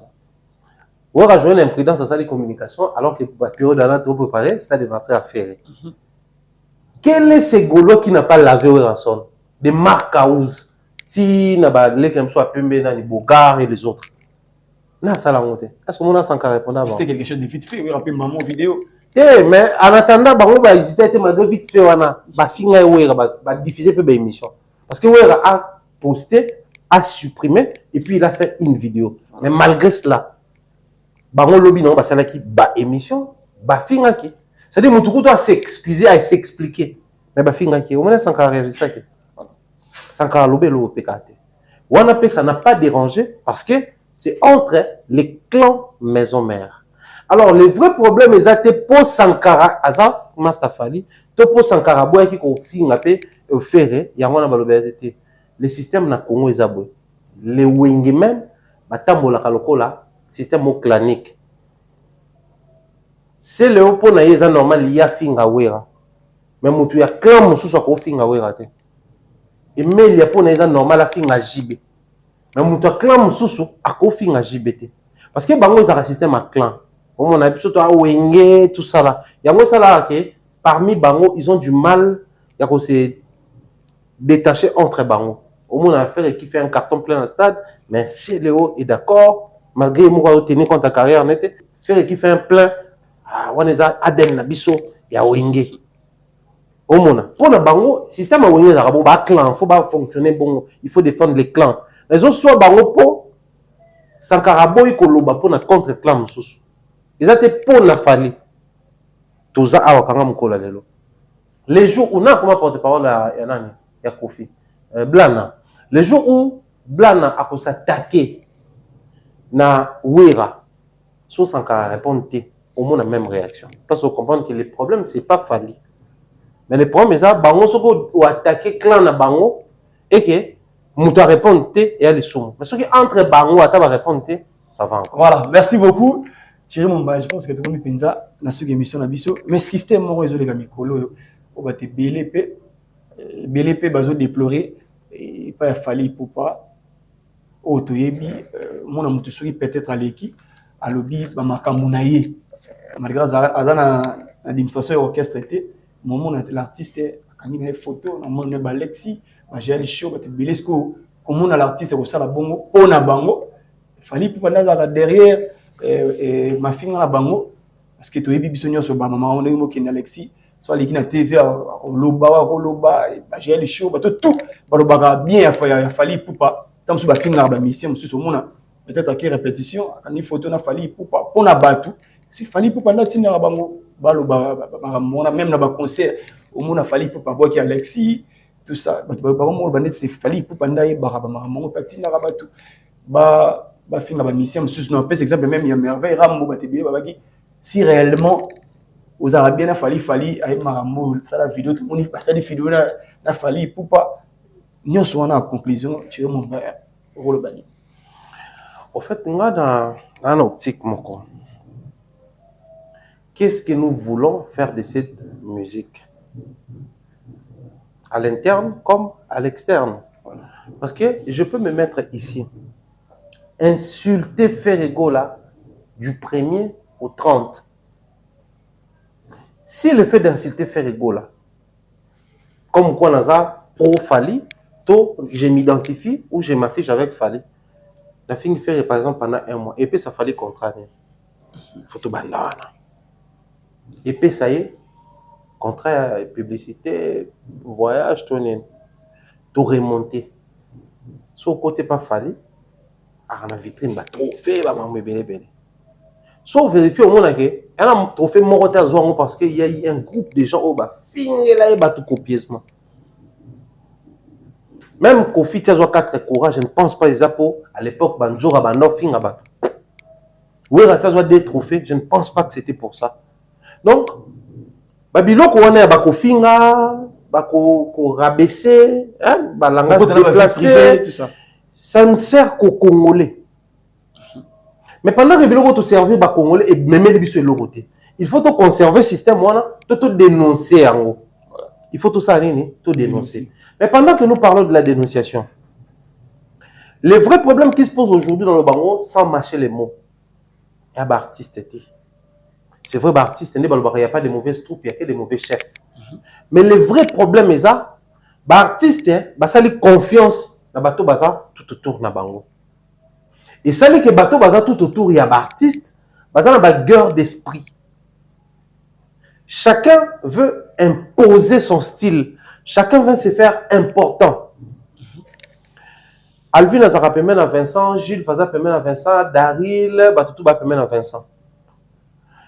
On va jouer l'imprudence à ça les communications alors que la période d'année trop préparée, c'est à partir à faire. Quel est ce golo qui n'a pas lavé au rançon? Des marques à ouz, si n'a pas les comme soit Pembe, les Bogar et les autres. Non, ça l'a monté. Est-ce que mon Sankara répondait avant? C'était quelque chose de vite fait, oui, rappelez maman vidéo. Eh, mais en attendant, on va hésiter à te vite fait, on va finir à diffuser peu d'émissions. Parce que Wera a posté, a supprimé et puis il a fait une vidéo. Mais malgré cela, on lobby non parce qu'il ba émission, ba finga qui. C'est-à-dire mon tout doit s'excuser et s'expliquer. Mais ba finga qui, on a Sankara réalisé ça qui. Sankara lobby lo pécaté. On a ça n'a pas dérangé parce que c'est entre les clans maison mère. Alors le vrai problème est pour Sankara Aza Mastafali, pour Sankara boy qui finga pe faire yangona balobé. Le système na Congo est aboué. Les Wenge même, batambola kalokola, système clanique. C'est le haut pour naïza normal, il y a finga wera. Mais il y a clan moussou soit finga wera. Et mais il y a pour naïza normal, la finga jibé. Mais il y a clan moussou soit finga jibé. Parce que bango ils ont un système à clan. On a surtout à Wenge, tout ça là. Il y a ça là que parmi bango, ils ont du mal à se détacher entre bango. Au moins, on a affaire qui fait un carton plein en stade, mais si Léo est d'accord, malgré moi, on tenir compte de ta carrière, on était faire qui fait un plein, on est à Aden, Nabiso, il y a Wenge. Au moins, pour le bango, système à Wenge, il y a un clan, il faut pas fonctionner bon, il faut défendre les clans. Les autres soit bango pour Sankara boy koloba pour na contre clan mususu. Ils étaient pour la fali. Tout ça a wakanga mukola lelo. Les jours où on a comment porte-parole à Yanani, ya Kofi. Blana. Les jours où Blana a s'attaquer na Wera, soit Sankara répondre, au moins la même réaction. Parce qu'on comprend que le problème, c'est pas Fali. Mais le problème, c'est que Bango ou attaquer clan na Bango et que Mouta répondre et aller sous. Mais ce qui entre Bango et Taba répondre, ça va encore. Voilà, merci beaucoup. Thierry Momba, je pense que tu as pensa dans cette émission na biso, mais système mo réseau les gars mikolo, on va te BLP bazo déplorer et pas fallu pour pas autoyebi mon amutu souri peut-être à l'équipe à lobby ba makamunaye malgré azana l'administration orchestre était moment l'artiste a mis une photo na mon ba Lexi ba j'ai show ba te belesco comment l'artiste est au la bongo on a bango fallait pour pendant derrière ma fille na bango parce que tu es biso nyonso ba maman on est mo kin Alexis soit les na TV au loba j'ai les shows ba tout ba loba bien fallait pour pas tant sur ba fille na ba mission sur mona peut-être à répétition quand il photo na fallait pour pas on a battu c'est fallait pour pendant tina bango ba loba même na ba concert au mona fallait pour pas boire qui Alexis tout ça c'est fallait pour pendant ba maman patina rabatu ba finir la mission monsieur non pas exemple même il y a merveille rambo ba te ba qui si réellement aux arabiens a fallu avec marambo ça la vidéo tout le monde passe des vidéos na fallu pour pas nous soit en conclusion tu es mon frère rôle bani au fait dans un optique mon qu'est-ce que nous voulons faire de cette musique à l'interne comme à l'externe parce que je peux me mettre ici insulter Ferrego là du 1er au 30. Si le fait d'insulter Ferrego là, comme quoi on a pro Fali, je m'identifie ou je m'affiche avec Fali. La fille fait par exemple pendant 1 mois et puis ça fallait contraire. Photo bandana. Et puis ça y est, contrat publicité, voyage, tout remonter. Sur le côté pas Fali, à la vitrine, bah trophée, bah maman belle. Sauf vérifier au monde que elle a un trophée moroté parce qu'il y a eu un groupe de gens qui ont fait tout copieusement. Même Kofi Tiazo 4 courage, je ne pense pas à l'époque Banjora Bano Finga Batu. Oui, Tiazo 2 trophées, je ne pense pas que c'était pour ça. Donc, Babilo ko wana ba Kofinga, ba ko rabaisser, hein, ba langage déplacé, tout ça. Ça ne sert qu'aux Congolais. Mais pendant que Babilo to servir ba Congolais et même les biso logoté. Il faut to conserver le système wana, to dénoncer en gros. Il faut tout ça to dénoncer. Mais pendant que nous parlons de la dénonciation, les vrais problèmes qui se posent aujourd'hui dans le Bango, sans mâcher les mots, il y a des artistes. C'est vrai, il n'y a pas de mauvaises troupes, il n'y a que des mauvais chefs. Mais le vrai problème est ça, les artistes, ça a confiance dans bateau baza tout autour de Bango. Et ça que bateau baza tout autour, il y a des artistes, baza na ba guerre d'esprit. Chacun veut imposer son style. Chacun veut se faire important. Alvin Azara permet à Vincent, Gilles Faza permet à Vincent, Daryl, Batutu va permet à Vincent.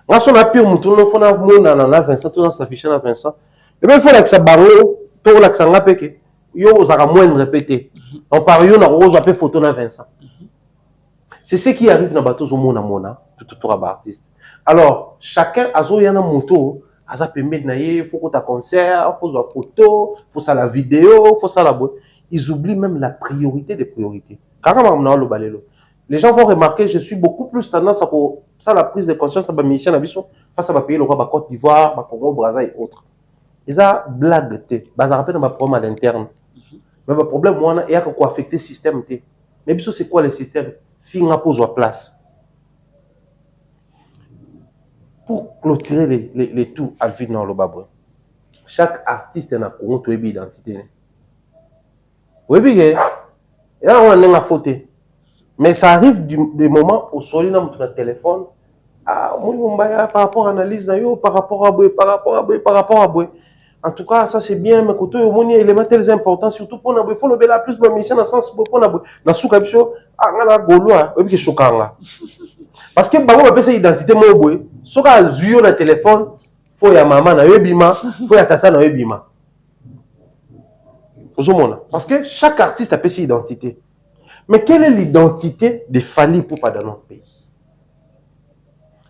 Moi, si on a pire mouton, il faut que Vincent, tout s'affiche à Vincent. Et bien, il faut que ça barreau, tout le ça n'a pas que yo zara moins répété. On parle yo na rose après photo na Vincent. C'est ce qui arrive dans bateau mona mona, tout artiste. Alors, chacun a zo yana moto. Aza permet il faut que tu concert, il faut la photo, il faut ça la vidéo, il faut ça la boîte. Ils oublient même la priorité des priorités. Les gens vont remarquer, je suis beaucoup plus tendance à ça la prise de conscience de ma mission face à ma pays, le roi, Côte d'Ivoire, Congo, Brazza et autres. Et ça, blague, ça rappelle ma problème à l'interne. Mais le problème, moi, il y a quoi affecter le système. Mais c'est quoi le système? Finga pose la place. Pour clôturer les tout Alvin dans le Babouin, chaque artiste a une identité. Oui, bien, là on a une faute. Mais ça arrive des moments où on a notre téléphone, par rapport à l'analyse, par rapport à Boué. En tout cas, ça c'est bien, mais quand on a un élément très important, surtout pour nous, il faut le faire plus de mission dans le sens pour nous. Dans ce cas, on a Gaulois, on a choquant. Parce que bango ba pesa identité mo boy soka zuyo na téléphone faut ya maman na yebima faut ya tata na yebima ozomona parce que chaque artiste a pesa identité mais quelle est l'identité de Fali Ipupa dans notre pays?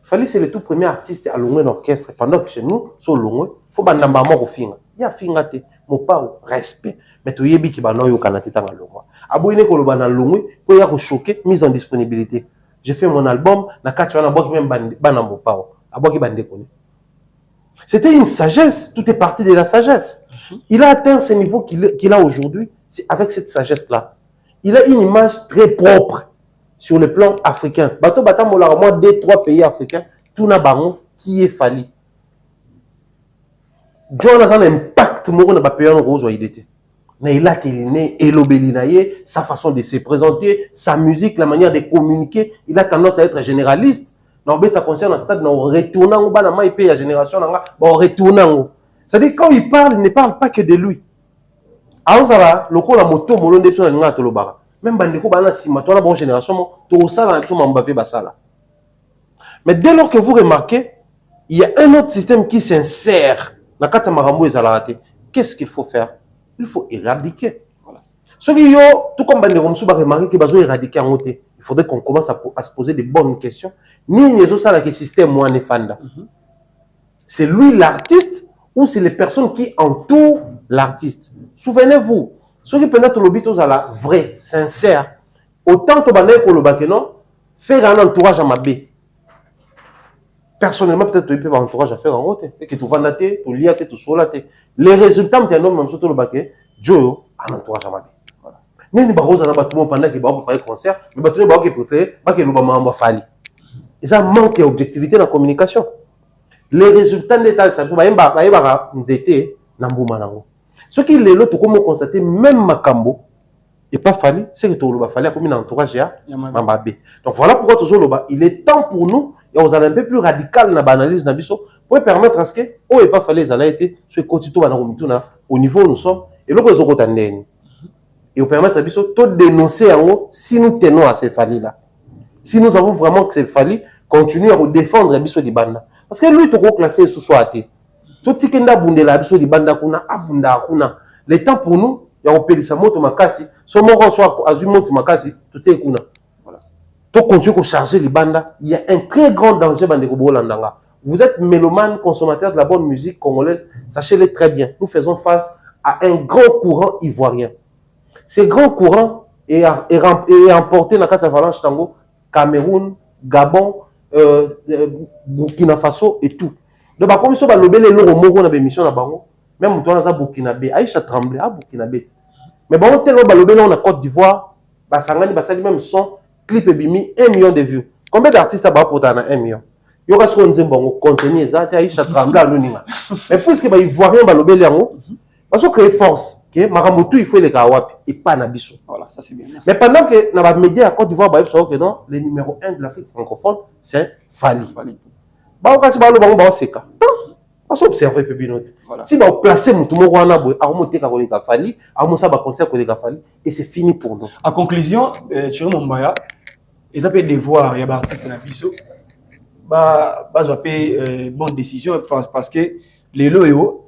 Fali c'est le tout premier artiste à l'ongwe d'orchestre pendant que chez nous so l'ongwe faut bandamba mo finga ya finga te mo pa respect mais to yebi ki bano yo kanate tanga l'ongwe aboyine ko loba na l'ongwe ko ya ko choquer mise en disponibilité. J'ai fait mon album, c'était une sagesse, tout est parti de la sagesse. Il a atteint ce niveau qu'il a aujourd'hui, c'est avec cette sagesse-là. Il a une image très propre sur le plan africain. Bato bata mola moi 2-3 pays africains, tout n'a baron qui est Fali. John a un impact moro na ba pays en rose wa idété. Naïla Kéliné, Elobeli Naye, sa façon de se présenter, sa musique, la manière de communiquer, il a tendance à être généraliste. Dans le concerne un stade, on retourne en bas, il paye la génération, on retourne en haut. C'est-à-dire, quand il ne parle pas que de lui. Alors, ça va, le coup, la moto, mon de son à Tolobara. Même Bandeko, si ma bonne génération, tout ça, la nation m'a basala. Mais dès lors que vous remarquez, il y a un autre système qui s'insère dans la carte Marambo et Zalarate. Qu'est-ce qu'il faut faire? Il faut éradiquer. Voilà. Ce qui est, tout comme Bandeko, vous remarquez qu'il faut éradiquer en côté. Il faudrait qu'on commence à se poser des bonnes questions. Ni les autres, ça, le système, moi, Nefanda. C'est lui l'artiste ou c'est les personnes qui entourent l'artiste. Souvenez-vous, ceux qui peuvent le bito à la vraie, sincère, autant que le non, faire un entourage à ma baie. Personnellement, peut-être que tu peux avoir un entourage à faire en haut, et que tu vas nater, tu liates, tu solates. Les résultats, tu as un homme, même surtout le baquet, Joe, un entourage à ma baie. Mais les barreaux, on a battu pendant qu'ils vont faire un concert, mais battu les barreaux qui préfèrent, pas que le bama va fallir. Ils ont manqué d'objectivité dans la communication. Les résultats d'état, ça va être ce qui est là, tout comme constater, même Makambo, et pas fallu, c'est que tout le fallu comme un entourage à Mambabé. Donc voilà pourquoi toujours le bas. Il est temps pour nous, et on a un peu plus radical dans l'analyse pour permettre à ce que, oh, et pas fallu, ça a été, ce quotidien au niveau où nous sommes, et l'autre, ils ont et on permet à Bisso de dénoncer en haut si nous tenons à ces fallis là. Si nous avons vraiment que c'est le falli, continuer à défendre Bisso di Banda. Parce que lui, il est classé sous soi. Tout ce qui est bundé la Bisso di Banda, kuna, abunda, kuna. Le temps pour nous, il y a un peu de moto makasi, son mot soit azumoto makasi, tout est kuna. Tout continue à charger les bandes, il y a un très grand danger dans les Landanga. Vous êtes mélomane, consommateur de la bonne musique congolaise, sachez-le très bien. Nous faisons face à un grand courant ivoirien. Ce grand courant est emporté dans la Casa Valanche Tango, Cameroun, Gabon, Burkina Faso et tout. Donc, comme ça, le bel est au émission à Bango, même toi, dans Burkinabé, Aïcha Tremblay, à Burkinabé. Mais bon, tellement le bel on a Côte d'Ivoire, Basangani, Basali, même son clip et bimi 1 million de vues. Combien d'artistes à pour 1 million? Il y aura ce qu'on dit, bon, contenu exact, Aïcha Tremblay à l'Uninga. Mais puisque il voit rien, le bel est parce qu'on crée force, que Maramoto il faut les Kawapi et pas Nabiso. Voilà, ça c'est bien. Merci. Mais pendant que dans les médias à Côte d'Ivoire, que non, le numéro 1 de l'Afrique francophone, c'est Fali. Bah on casse pas le bon c'est cas. Parce qu'on observe peu bien. Si bah on placer mon tout le monde à remonter quand on est Fali, à mon ça va concert qu'on est Fali et c'est fini pour nous. En conclusion, Thierry Mombaya, ils appellent devoir, il y a des artistes Nabiso, bah je vais bonne décision parce que les loyaux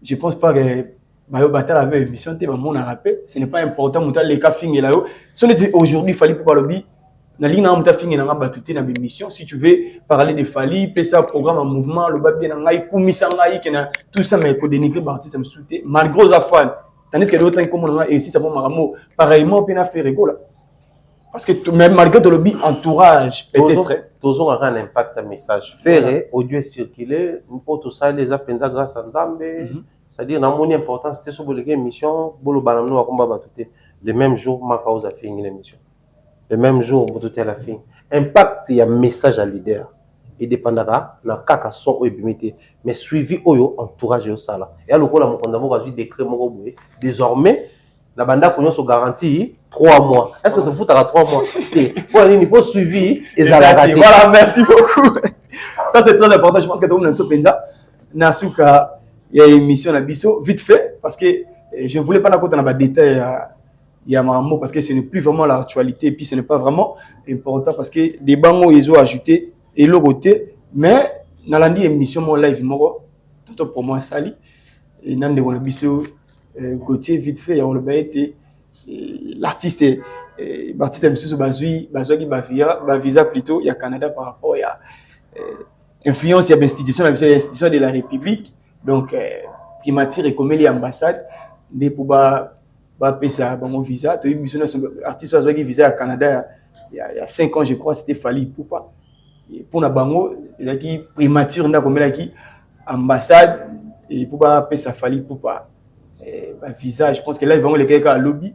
je pense pas que Bayo avait émission, ce n'est pas important, les cas finissent là-haut. Si on dit aujourd'hui, il fallait pas le dire, si tu veux parler de Fali, faire ça programme en mouvement, le bas bien tout ça, mais il faut dénigrer l'artiste, malgré les affaires. Tandis que d'autres comme on a ici, ça va maramo, pareillement, on peut faire rigolo. Parce que même malgré le lobby entourage, peut-être. Toujours aura un impact à message. Faire audio circuler, pour tout ça, les appels grâce à Nzambe. C'est-à-dire, dans mon importance, c'était sur l'émission, Bolo Banano a combat battu. Le même jour, ma cause a fini l'émission. Le même jour, tout à la fin. Impact, il y a un message à leader. Il dépendra de la caca son ou ébimité. Mais suivi au entourage au sala. Et alors, là, mon a décret désormais, la banda qu'on se garantit 3 mois. Est-ce que tu fous à 3 mois? Il faut suivi et ça la raté. Voilà, merci beaucoup. Ça, c'est très important. Je pense que tout le monde aime ça. Nasuka, il y a une émission à Bisso, vite fait, parce que je ne voulais pas dans le détail. Il y a un mot parce que ce n'est plus vraiment l'actualité et puis ce n'est pas vraiment important parce que des bancs ils ont ajouté et le côté mais dans l'année émission mon live moi tout pour moi sali et nan de Bisso Gauthier vite fait il y a le été l'artiste Baptiste Msusu Bazui qui va visa plutôt il y a Canada par rapport il y a influence il y a institution de la République donc primature et comme les ambassades des pour ça mon visa tu as artiste qui visa à Canada il y a 5 ans je crois c'était Fali Poupa pour na bango qui primature na comme qui ambassade et pour pas ça Fali Poupa visa je pense que là ils vont les quelqu'un à lobby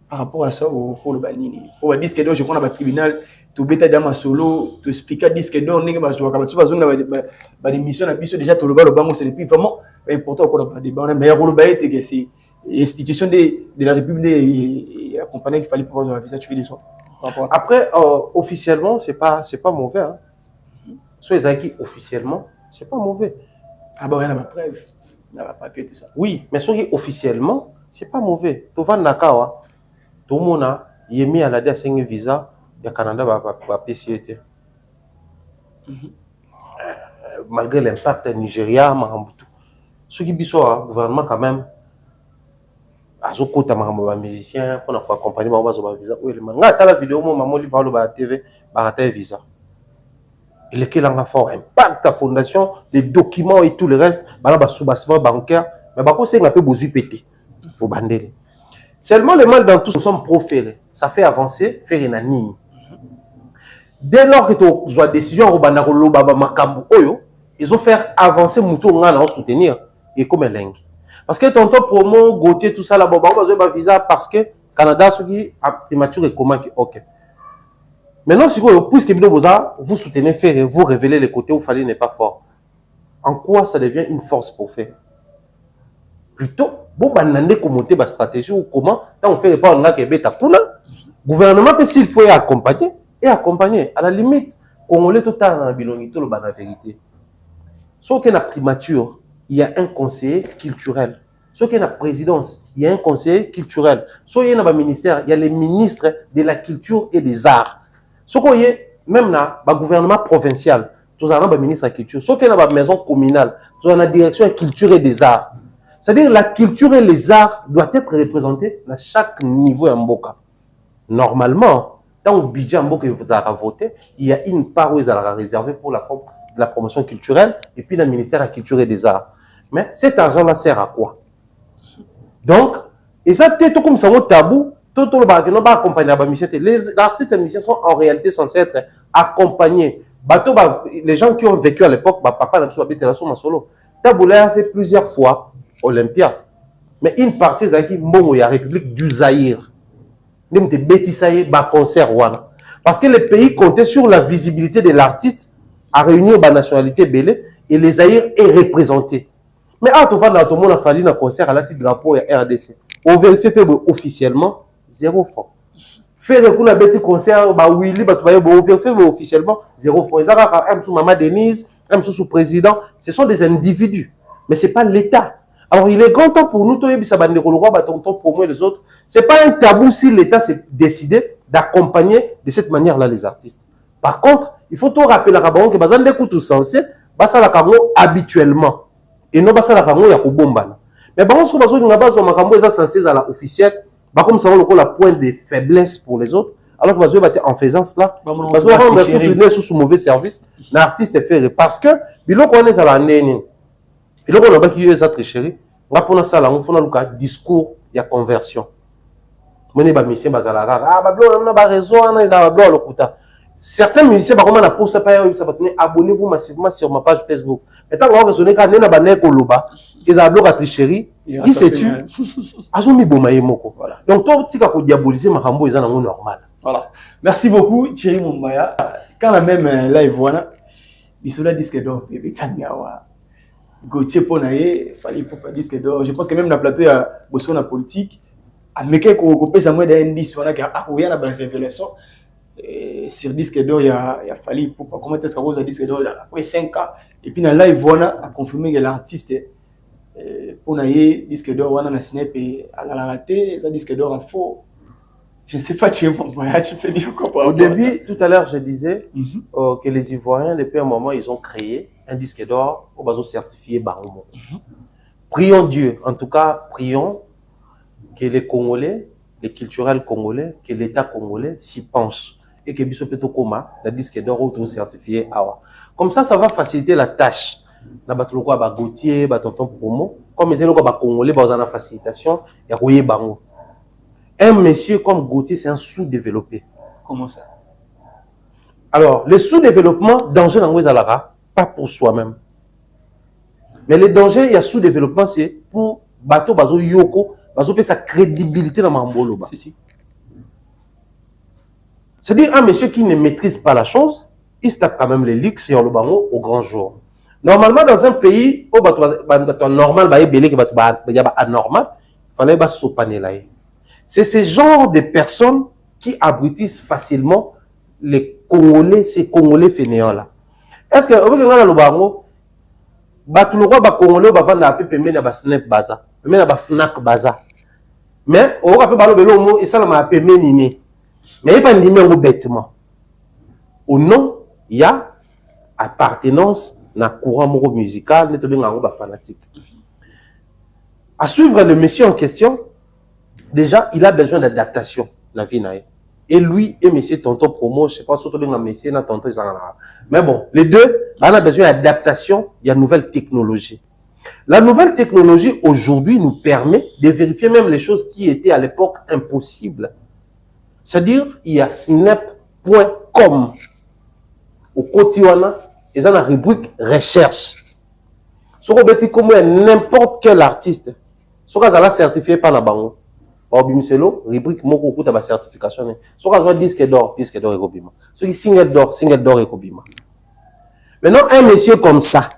par rapport à ça pour le banini pour disque d'or je crois dans le tribunal tu beta dans solo tu expliquer disque d'or n'est pas sur la mission na biso déjà tout le bango c'est depuis vraiment important encore dans débat mais le bail que c'est institution de la République accompagner qu'il fallait pouvoir avoir un visa, tu fais des soins. Après, officiellement, c'est pas mauvais. Hein. Soit les acquis officiellement, c'est pas mauvais. Ah bon, il y a ma preuve, il y a ma papier, tout ça. Oui, mais soit officiellement, c'est pas mauvais. Tu vas Nakawa, tout le monde a mis à la date un visa, il y a Canada va PCT. Malgré l'impact Nigeria, Mahambutu. Ceux qui sont le gouvernement quand même, à ce côté, les musiciens, pour accompagner les visa. Oui, la vidéo, maman, il va à la TV, il y visa. Il est un fort impact à fondation, les documents et tout le reste, il y a un sous-bassement bancaire, mais par contre, c'est un peu besoin de péter au bandel. Seulement, les mal dans tout, nous sommes proférés. Ça fait avancer, faire une ligne. Dès lors que tu as une décision, ils ont fait avancer mon tour en soutenir et comme un lingue. Parce que tonton promo, Gauthier, tout ça là, bon, on va visa parce que Canada, ce qui a prématuré et comment, ok. Maintenant, si puisque vous soutenez faire, vous révélez les côtés où il fallait n'est pas fort. En quoi ça devient une force pour faire? Plutôt, bon, commenter ma stratégie ou comment, quand on fait pas on a que bêta pour gouvernement, s'il faut accompagner, et accompagner. À la limite, Congolais tout dans la bilongi, tout le bas la vérité. Sauf qu'il y a primature, il y a un conseiller culturel. Sauf qu'il y a présidence, il y a un conseiller culturel. Sauf qu'il y a un ministère, il y a les ministres de la culture et des arts. Sauf qu'il y a même le gouvernement provincial, tout un ministre de la culture. Sauf qu'il y a une maison communale, tout la direction de la culture et des arts. C'est-à-dire la culture et les arts doivent être représentés à chaque niveau en Mboka. Normalement, dans le budget en Mboka que vous avez voté, il y a une part où ils ont réservé pour la forme de la promotion culturelle et puis le ministère de la culture et des arts. Mais cet argent-là sert à quoi? Donc, et ça, c'est tout comme ça, un tabou. Tout le monde va accompagner la mission. Les artistes et les musiciens sont en réalité censés être accompagnés. Les gens qui ont vécu à l'époque, papa n'a pas été là sur ma solo. Taboulé a fait plusieurs fois Olympia. Mais une partie, c'est la République du Zaïre. Il y a des concert. Parce que les pays comptaient sur la visibilité de l'artiste à réunir la nationalité belé et les Zaïre est représenté. Mais à tout le monde a fallu un concert à la titre drapeau et RDC. On vérifie officiellement 0 francs. Faire un petit concert, Willy, on vérifie officiellement 0 francs. Ils ont un sous Maman Denise, un sous président. Ce sont des individus. Mais ce n'est pas l'État. Alors il est grand temps pour nous, pour les autres. Ce n'est pas un tabou si l'État s'est décidé d'accompagner de cette manière-là les artistes. Par contre, il faut tout rappeler à Rabaron que les gens écoutent censés, habituellement. Et non, ça la il y a bomba. Mais par contre, si on a besoin censé à la officielle, comme ça, on a point de faiblesse pour les autres. Alors que en faisant cela, on va rendre sous mauvais service. L'artiste est fait parce que, il on est à la néné. Et donc, on a qui est tricherie. On va prendre ça là, on fait un discours, il y a conversion. On est musicien, on a raison, on a certains musiciens, abonnez-vous massivement sur ma page Facebook. Et tant qu'on raisonne quand on a bané koloba, ils ont bloqué tricherie, ils se tuent. Ils ont mis bomaye moko. Donc toi, tu as diaboliser ma rambo, ils ont normal. Voilà. Merci beaucoup Thierry Mumbaya. Quand la même live voilà, ils sont là disque d'or, bébé Tanyawa. Gauthier Ponaye, fallait pas disque d'or. Je pense que même dans le plateau il y a beaucoup de politique. À Meké qu'on peut ça moins d'indices, on a la révélation. Sur disque d'or, il a fallu pour comment est-ce qu'on a disque d'or après 5 ans. Et puis dans live voilà a confirmé que l'artiste pour naïe disque d'or on a signé et à la raté ça disque d'or en faux. Je ne sais pas tu fais du quoi. Au début, tout à l'heure, je disais que les Ivoiriens, depuis un moment, ils ont créé un disque d'or au bateau certifié Baromo. Prions Dieu, en tout cas, prions que les Congolais, les culturels congolais, que l'État congolais s'y penche. Et que Bissot Petokoma, le disque d'or auto certifié AWA. Comme ça va faciliter la tâche. Na batuloko ba Gauthier, ba tonton promo, comme les élèves ba congolais ba en facilitation, ya royer bango. Un monsieur comme Gauthier, c'est un sous-développé. Comment ça? Alors, le sous-développement, danger dans Alara, pas pour soi-même. Mais le danger, il y a sous-développement, c'est pour bateau bazo yoko, bazo fait sa crédibilité dans Mambolo. Si. C'est-à-dire un monsieur qui ne maîtrise pas la chose, il se tape quand même les luxe et on le bango au grand jour. Normalement, dans un pays où normal, il y a anormal, il fallait pas sopaner. C'est ce genre de personnes qui abrutissent facilement les Congolais, ces Congolais fainéants là. Est-ce que vous avez le bango tout le roi Congolais va vendre un peu pembe na ba snap baza, pembe na ba fnac baza. Mais on va pas parler de l'homme et ça m'a pembe nini. Mais il pas ndimé ngo bêtement. Au nom, il y a appartenance na courant musical, ne te benga ngo ba fanatique. À suivre le monsieur en question, déjà, il a besoin d'adaptation, la vie naïe. Et lui et monsieur Tonton Promo, je ne sais pas si tu as monsieur na Tonton Zangana. Mais bon, les deux, on a besoin d'adaptation, il y a une nouvelle technologie. La nouvelle technologie aujourd'hui nous permet de vérifier même les choses qui étaient à l'époque impossibles. C'est-à-dire, il y a snap.com au quotidien, ils ont la rubrique recherche. Si vous avez comme n'importe quel artiste, si vous avez certifié par la banque, Bimselo, rubrique moko kuta ba certification. Si vous avez disque d'or et Kobima. Si vous single d'or et Kobima. Maintenant, un monsieur comme ça,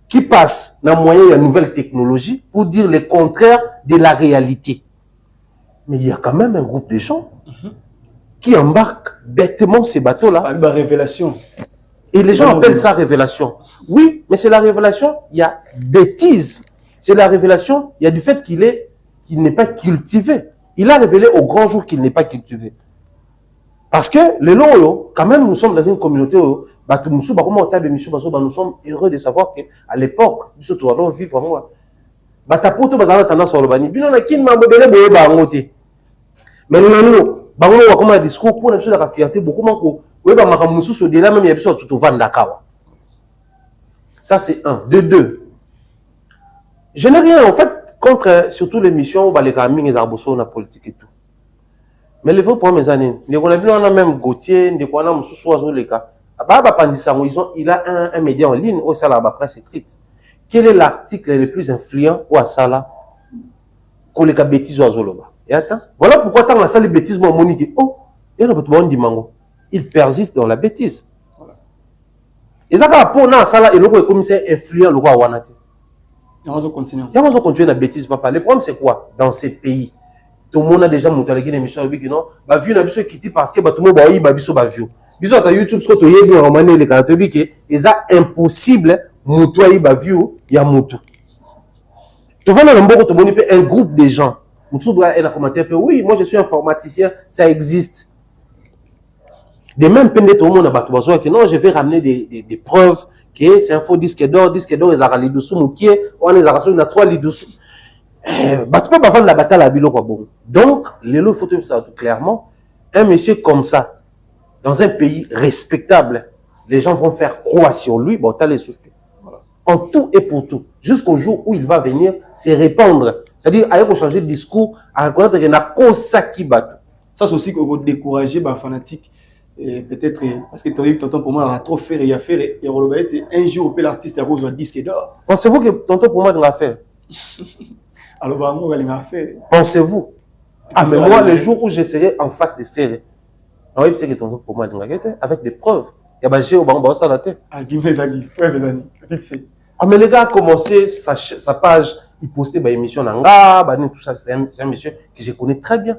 qui passe dans le moyen de la nouvelle technologie pour dire le contraire de la réalité. Mais il y a quand même un groupe de gens qui embarquent bêtement ces bateaux-là. La révélation. Et les gens appellent ça révélation. Oui, mais c'est la révélation, il y a bêtise. C'est la révélation, il y a du fait qu'il n'est pas cultivé. Il a révélé au grand jour qu'il n'est pas cultivé. Parce que les loyaux, quand même, nous sommes dans une communauté, nous sommes heureux de savoir qu'à l'époque, nous sommes vivre vraiment. Mais nous, comme un discours pour la fierté, beaucoup ça, c'est un. De deux, je n'ai rien, en fait, contre surtout l'émission où les gamins et la politique et tout. Mais les vrais problèmes, on a même Gauthier, on a il a un média en ligne où ça la presse écrite. Quel est l'article le plus influent ou à ça là qu'on les bêtises ou et attends, voilà pourquoi tant la salle de bêtises mon monique. Oh, il persiste dans la bêtise. Et ça va pour ça là et le commissaire influent le roi Wanati. Et on va continuer. Et on va continuer la bêtise papa. Le problème c'est quoi dans ces pays? Tout le monde a déjà monté une émission avec non, bah vu une qui dit parce que tout le monde va y babiso ba vieux. Biso ta YouTube ce que tu y bien ramener les caractères que c'est impossible muto y ba vieux ya muto. Tu vois dans le monde tout le monde peut un groupe de gens. Muto doit un commentaire oui, moi je suis informaticien, ça existe. De même peine tout le monde a battu que non, je vais ramener des preuves que c'est un faux disque d'or ils a rali dessous moukier, on les a rassuré na 3 lits dessous. Tu peux pas vendre la bataille à bilo quoi bon. Donc, les lots faut ça tout clairement, un monsieur comme ça dans un pays respectable, les gens vont faire croire sur lui, bon, t'as les sociétés. En tout et pour tout, jusqu'au jour où il va venir se répandre. C'est-à-dire, il faut changer de discours, à reconnaître qu'il y a un ça qui bat. Ça, c'est aussi qu'on va décourager les fanatiques. Peut-être, parce que tu as tonton pour moi, il a trop fait, il a fait, et un jour, l'artiste a reçu un disque d'or. Pensez-vous que tonton pour moi, il a fait? Alors, bah, moi, il a fait. Pensez-vous? Ah, mais moi, le jour où je serai en face de faire, oui, c'est que tonton pour moi, il a fait, avec des preuves. Il y a des gens qui ont la tête. Ah, vite fait. Ah, mais les gars a commencé sa page, il postait des émissions en Nga, tout ça, c'est un monsieur que je connais très bien.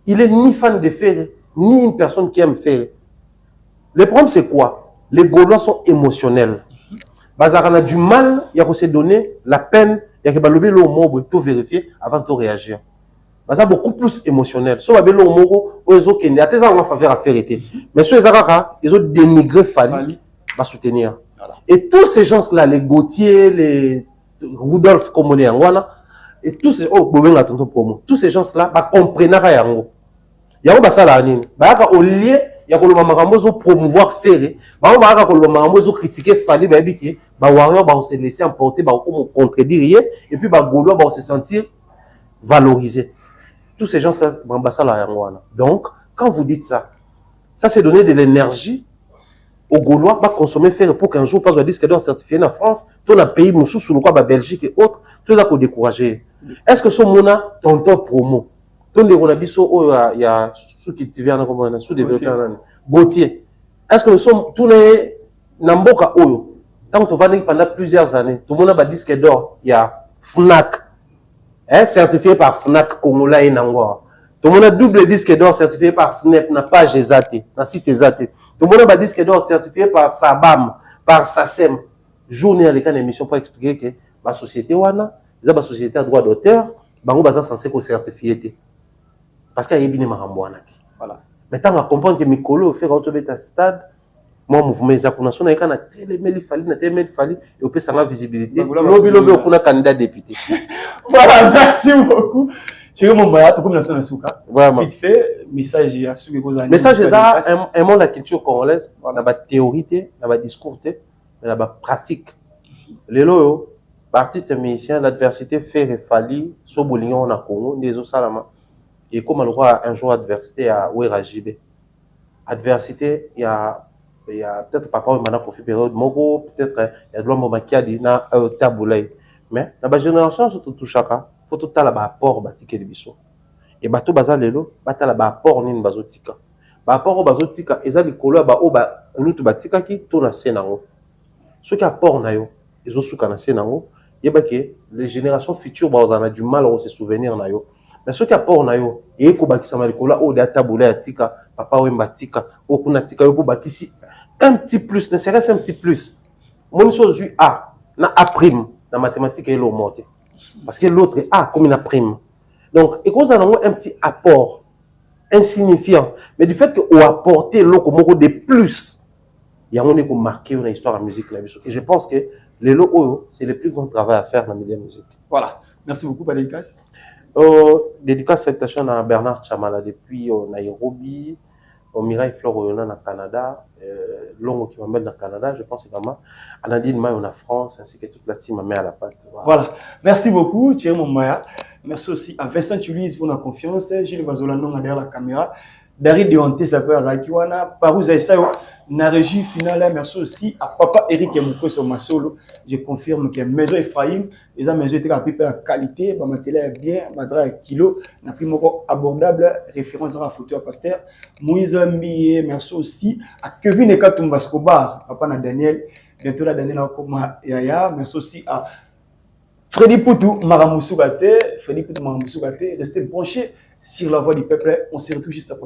Il est ni fan de Ferré, ni une personne qui aime Ferré. Le problème, c'est quoi? Les Gaulois sont émotionnels. Bazar a du mal, il y a se donner la peine, il y a que le mot pour vérifier avant de réagir. Bazar beaucoup plus émotionnel. Si on a le mot, ils ont qu'il y a des gens en faveur à faire été. Mais sur les Arara, ils ont dénigré Fali, va soutenir. Et tous ces gens-là, les Gauthier, les Rudolph Komone Angwana, et tous ces tous ces gens-là, comprennent rien. Il y a un ça là, au lieu, il y a un promouvoir Ferré, il y a critiquer Fali, il va se laisser emporter, il va contredire, et puis il va se sentir valorisé. Tous ces gens-là, donc, quand vous dites ça, ça c'est donner de l'énergie aux Gaulois va consommer fer pour qu'un jour pas un disque d'or certifié en France, tout un pays moussou sous le quoi Belgique et autres, tout ça qu'on décourager. Est-ce que ce mona tonton promo, ton déronabiso il y a ceux qui tiennent comme sous développé Gauthier. Est-ce que nous sommes tous les Namboka Oyo, tant que tu vas pendant plusieurs années, tout le monde a un disque d'or, il y a Fnac. certifié par Fnac Kongola et Nangwa. Tout le monde a double disque d'or certifié par Snap, na page Ezate, na site Ezate. Tout le monde a disque d'or certifié par Sabam, par Sassem. Journée à l'écran émission pour expliquer que la société wana, la société a droit d'auteur, bango baza censé ko certifié. Parce qu'il y a bien marambo wana ti. Voilà. Mais tant à comprendre que Mikolo fait quand tu es à stade, moi mouvement Ezakunation na kana télémeli fali et au peut ça visibilité. Lobby on a candidat député. Voilà, merci beaucoup. Je mon moyen tout comme la sonne souka. Vite fait, message à ceux qui vous animent. Message ça aimons la culture congolaise, na ba théorie, na ba discours, na ba pratique. Les loyo, artistes et musiciens, l'adversité fait refali so bolingo na Congo, des salama. Et comme on voit un jour adversité à Ouera JB. Adversité, il y a peut-être papa ou maintenant profite période mogo, peut-être il y a de l'homme qui a dit na taboulay. Mais dans la génération surtout tout chaka, faut tout la apport batike de biso. Et bato baza lelo, bata la apport ni bazotika. Ba apport bazotika eza likolo ba o ba kunutu batika ki to na senango. Ceux qui apport na yo, ils ont suka na senango, yeba ke les générations futures ba ozana du mal à se souvenir na yo. Mais ceux qui apport na yo, et ko bakisa malikola o de taboulay atika, papa ou mbatika, o kuna tika yo ko bakisi un petit plus, ne serait-ce un petit plus. Mon chose A, na A prime, dans mathématiques et l'eau monte. Parce que l'autre est A comme une prime. Donc, et quand on a un petit apport insignifiant, mais du fait qu'on a apporté l'eau de plus, il y a un qui marqué une histoire de la musique. Et je pense que les lots, c'est le plus grand travail à faire dans la musique. Voilà. Merci beaucoup, Dédicace. Dédicace, salutation à Bernard Chamala depuis Nairobi. Au Mirai Flore au Canada, Longo qui m'amène dans le Canada, je pense également à Nadine Maï en France, ainsi que toute la team m'a mis à la patte. Voilà. Merci beaucoup, Thierry Momaya. Merci aussi à Vincent Tulis pour la confiance, Gilles Vazolano derrière la caméra, David Deonté, ça peut être Zakiwana, Parou Zaïsayo, na régie finale. Merci aussi à Papa Eric Mouko sur ma solo. Je confirme que Maison Ephraim, les maisons étaient à la qualité, ma télé est bien, ma drap est kilo, na prix abordable, référence à la photo à Pasteur. Moïse Mbiye, merci aussi à Kevin Ekatumba Skobar, Papa na Daniel, bientôt la Daniel Akoma Yaya, merci aussi à Freddy Poutou Maramoussou Gate, restez branchés sur la voix du peuple, on se retrouve juste après.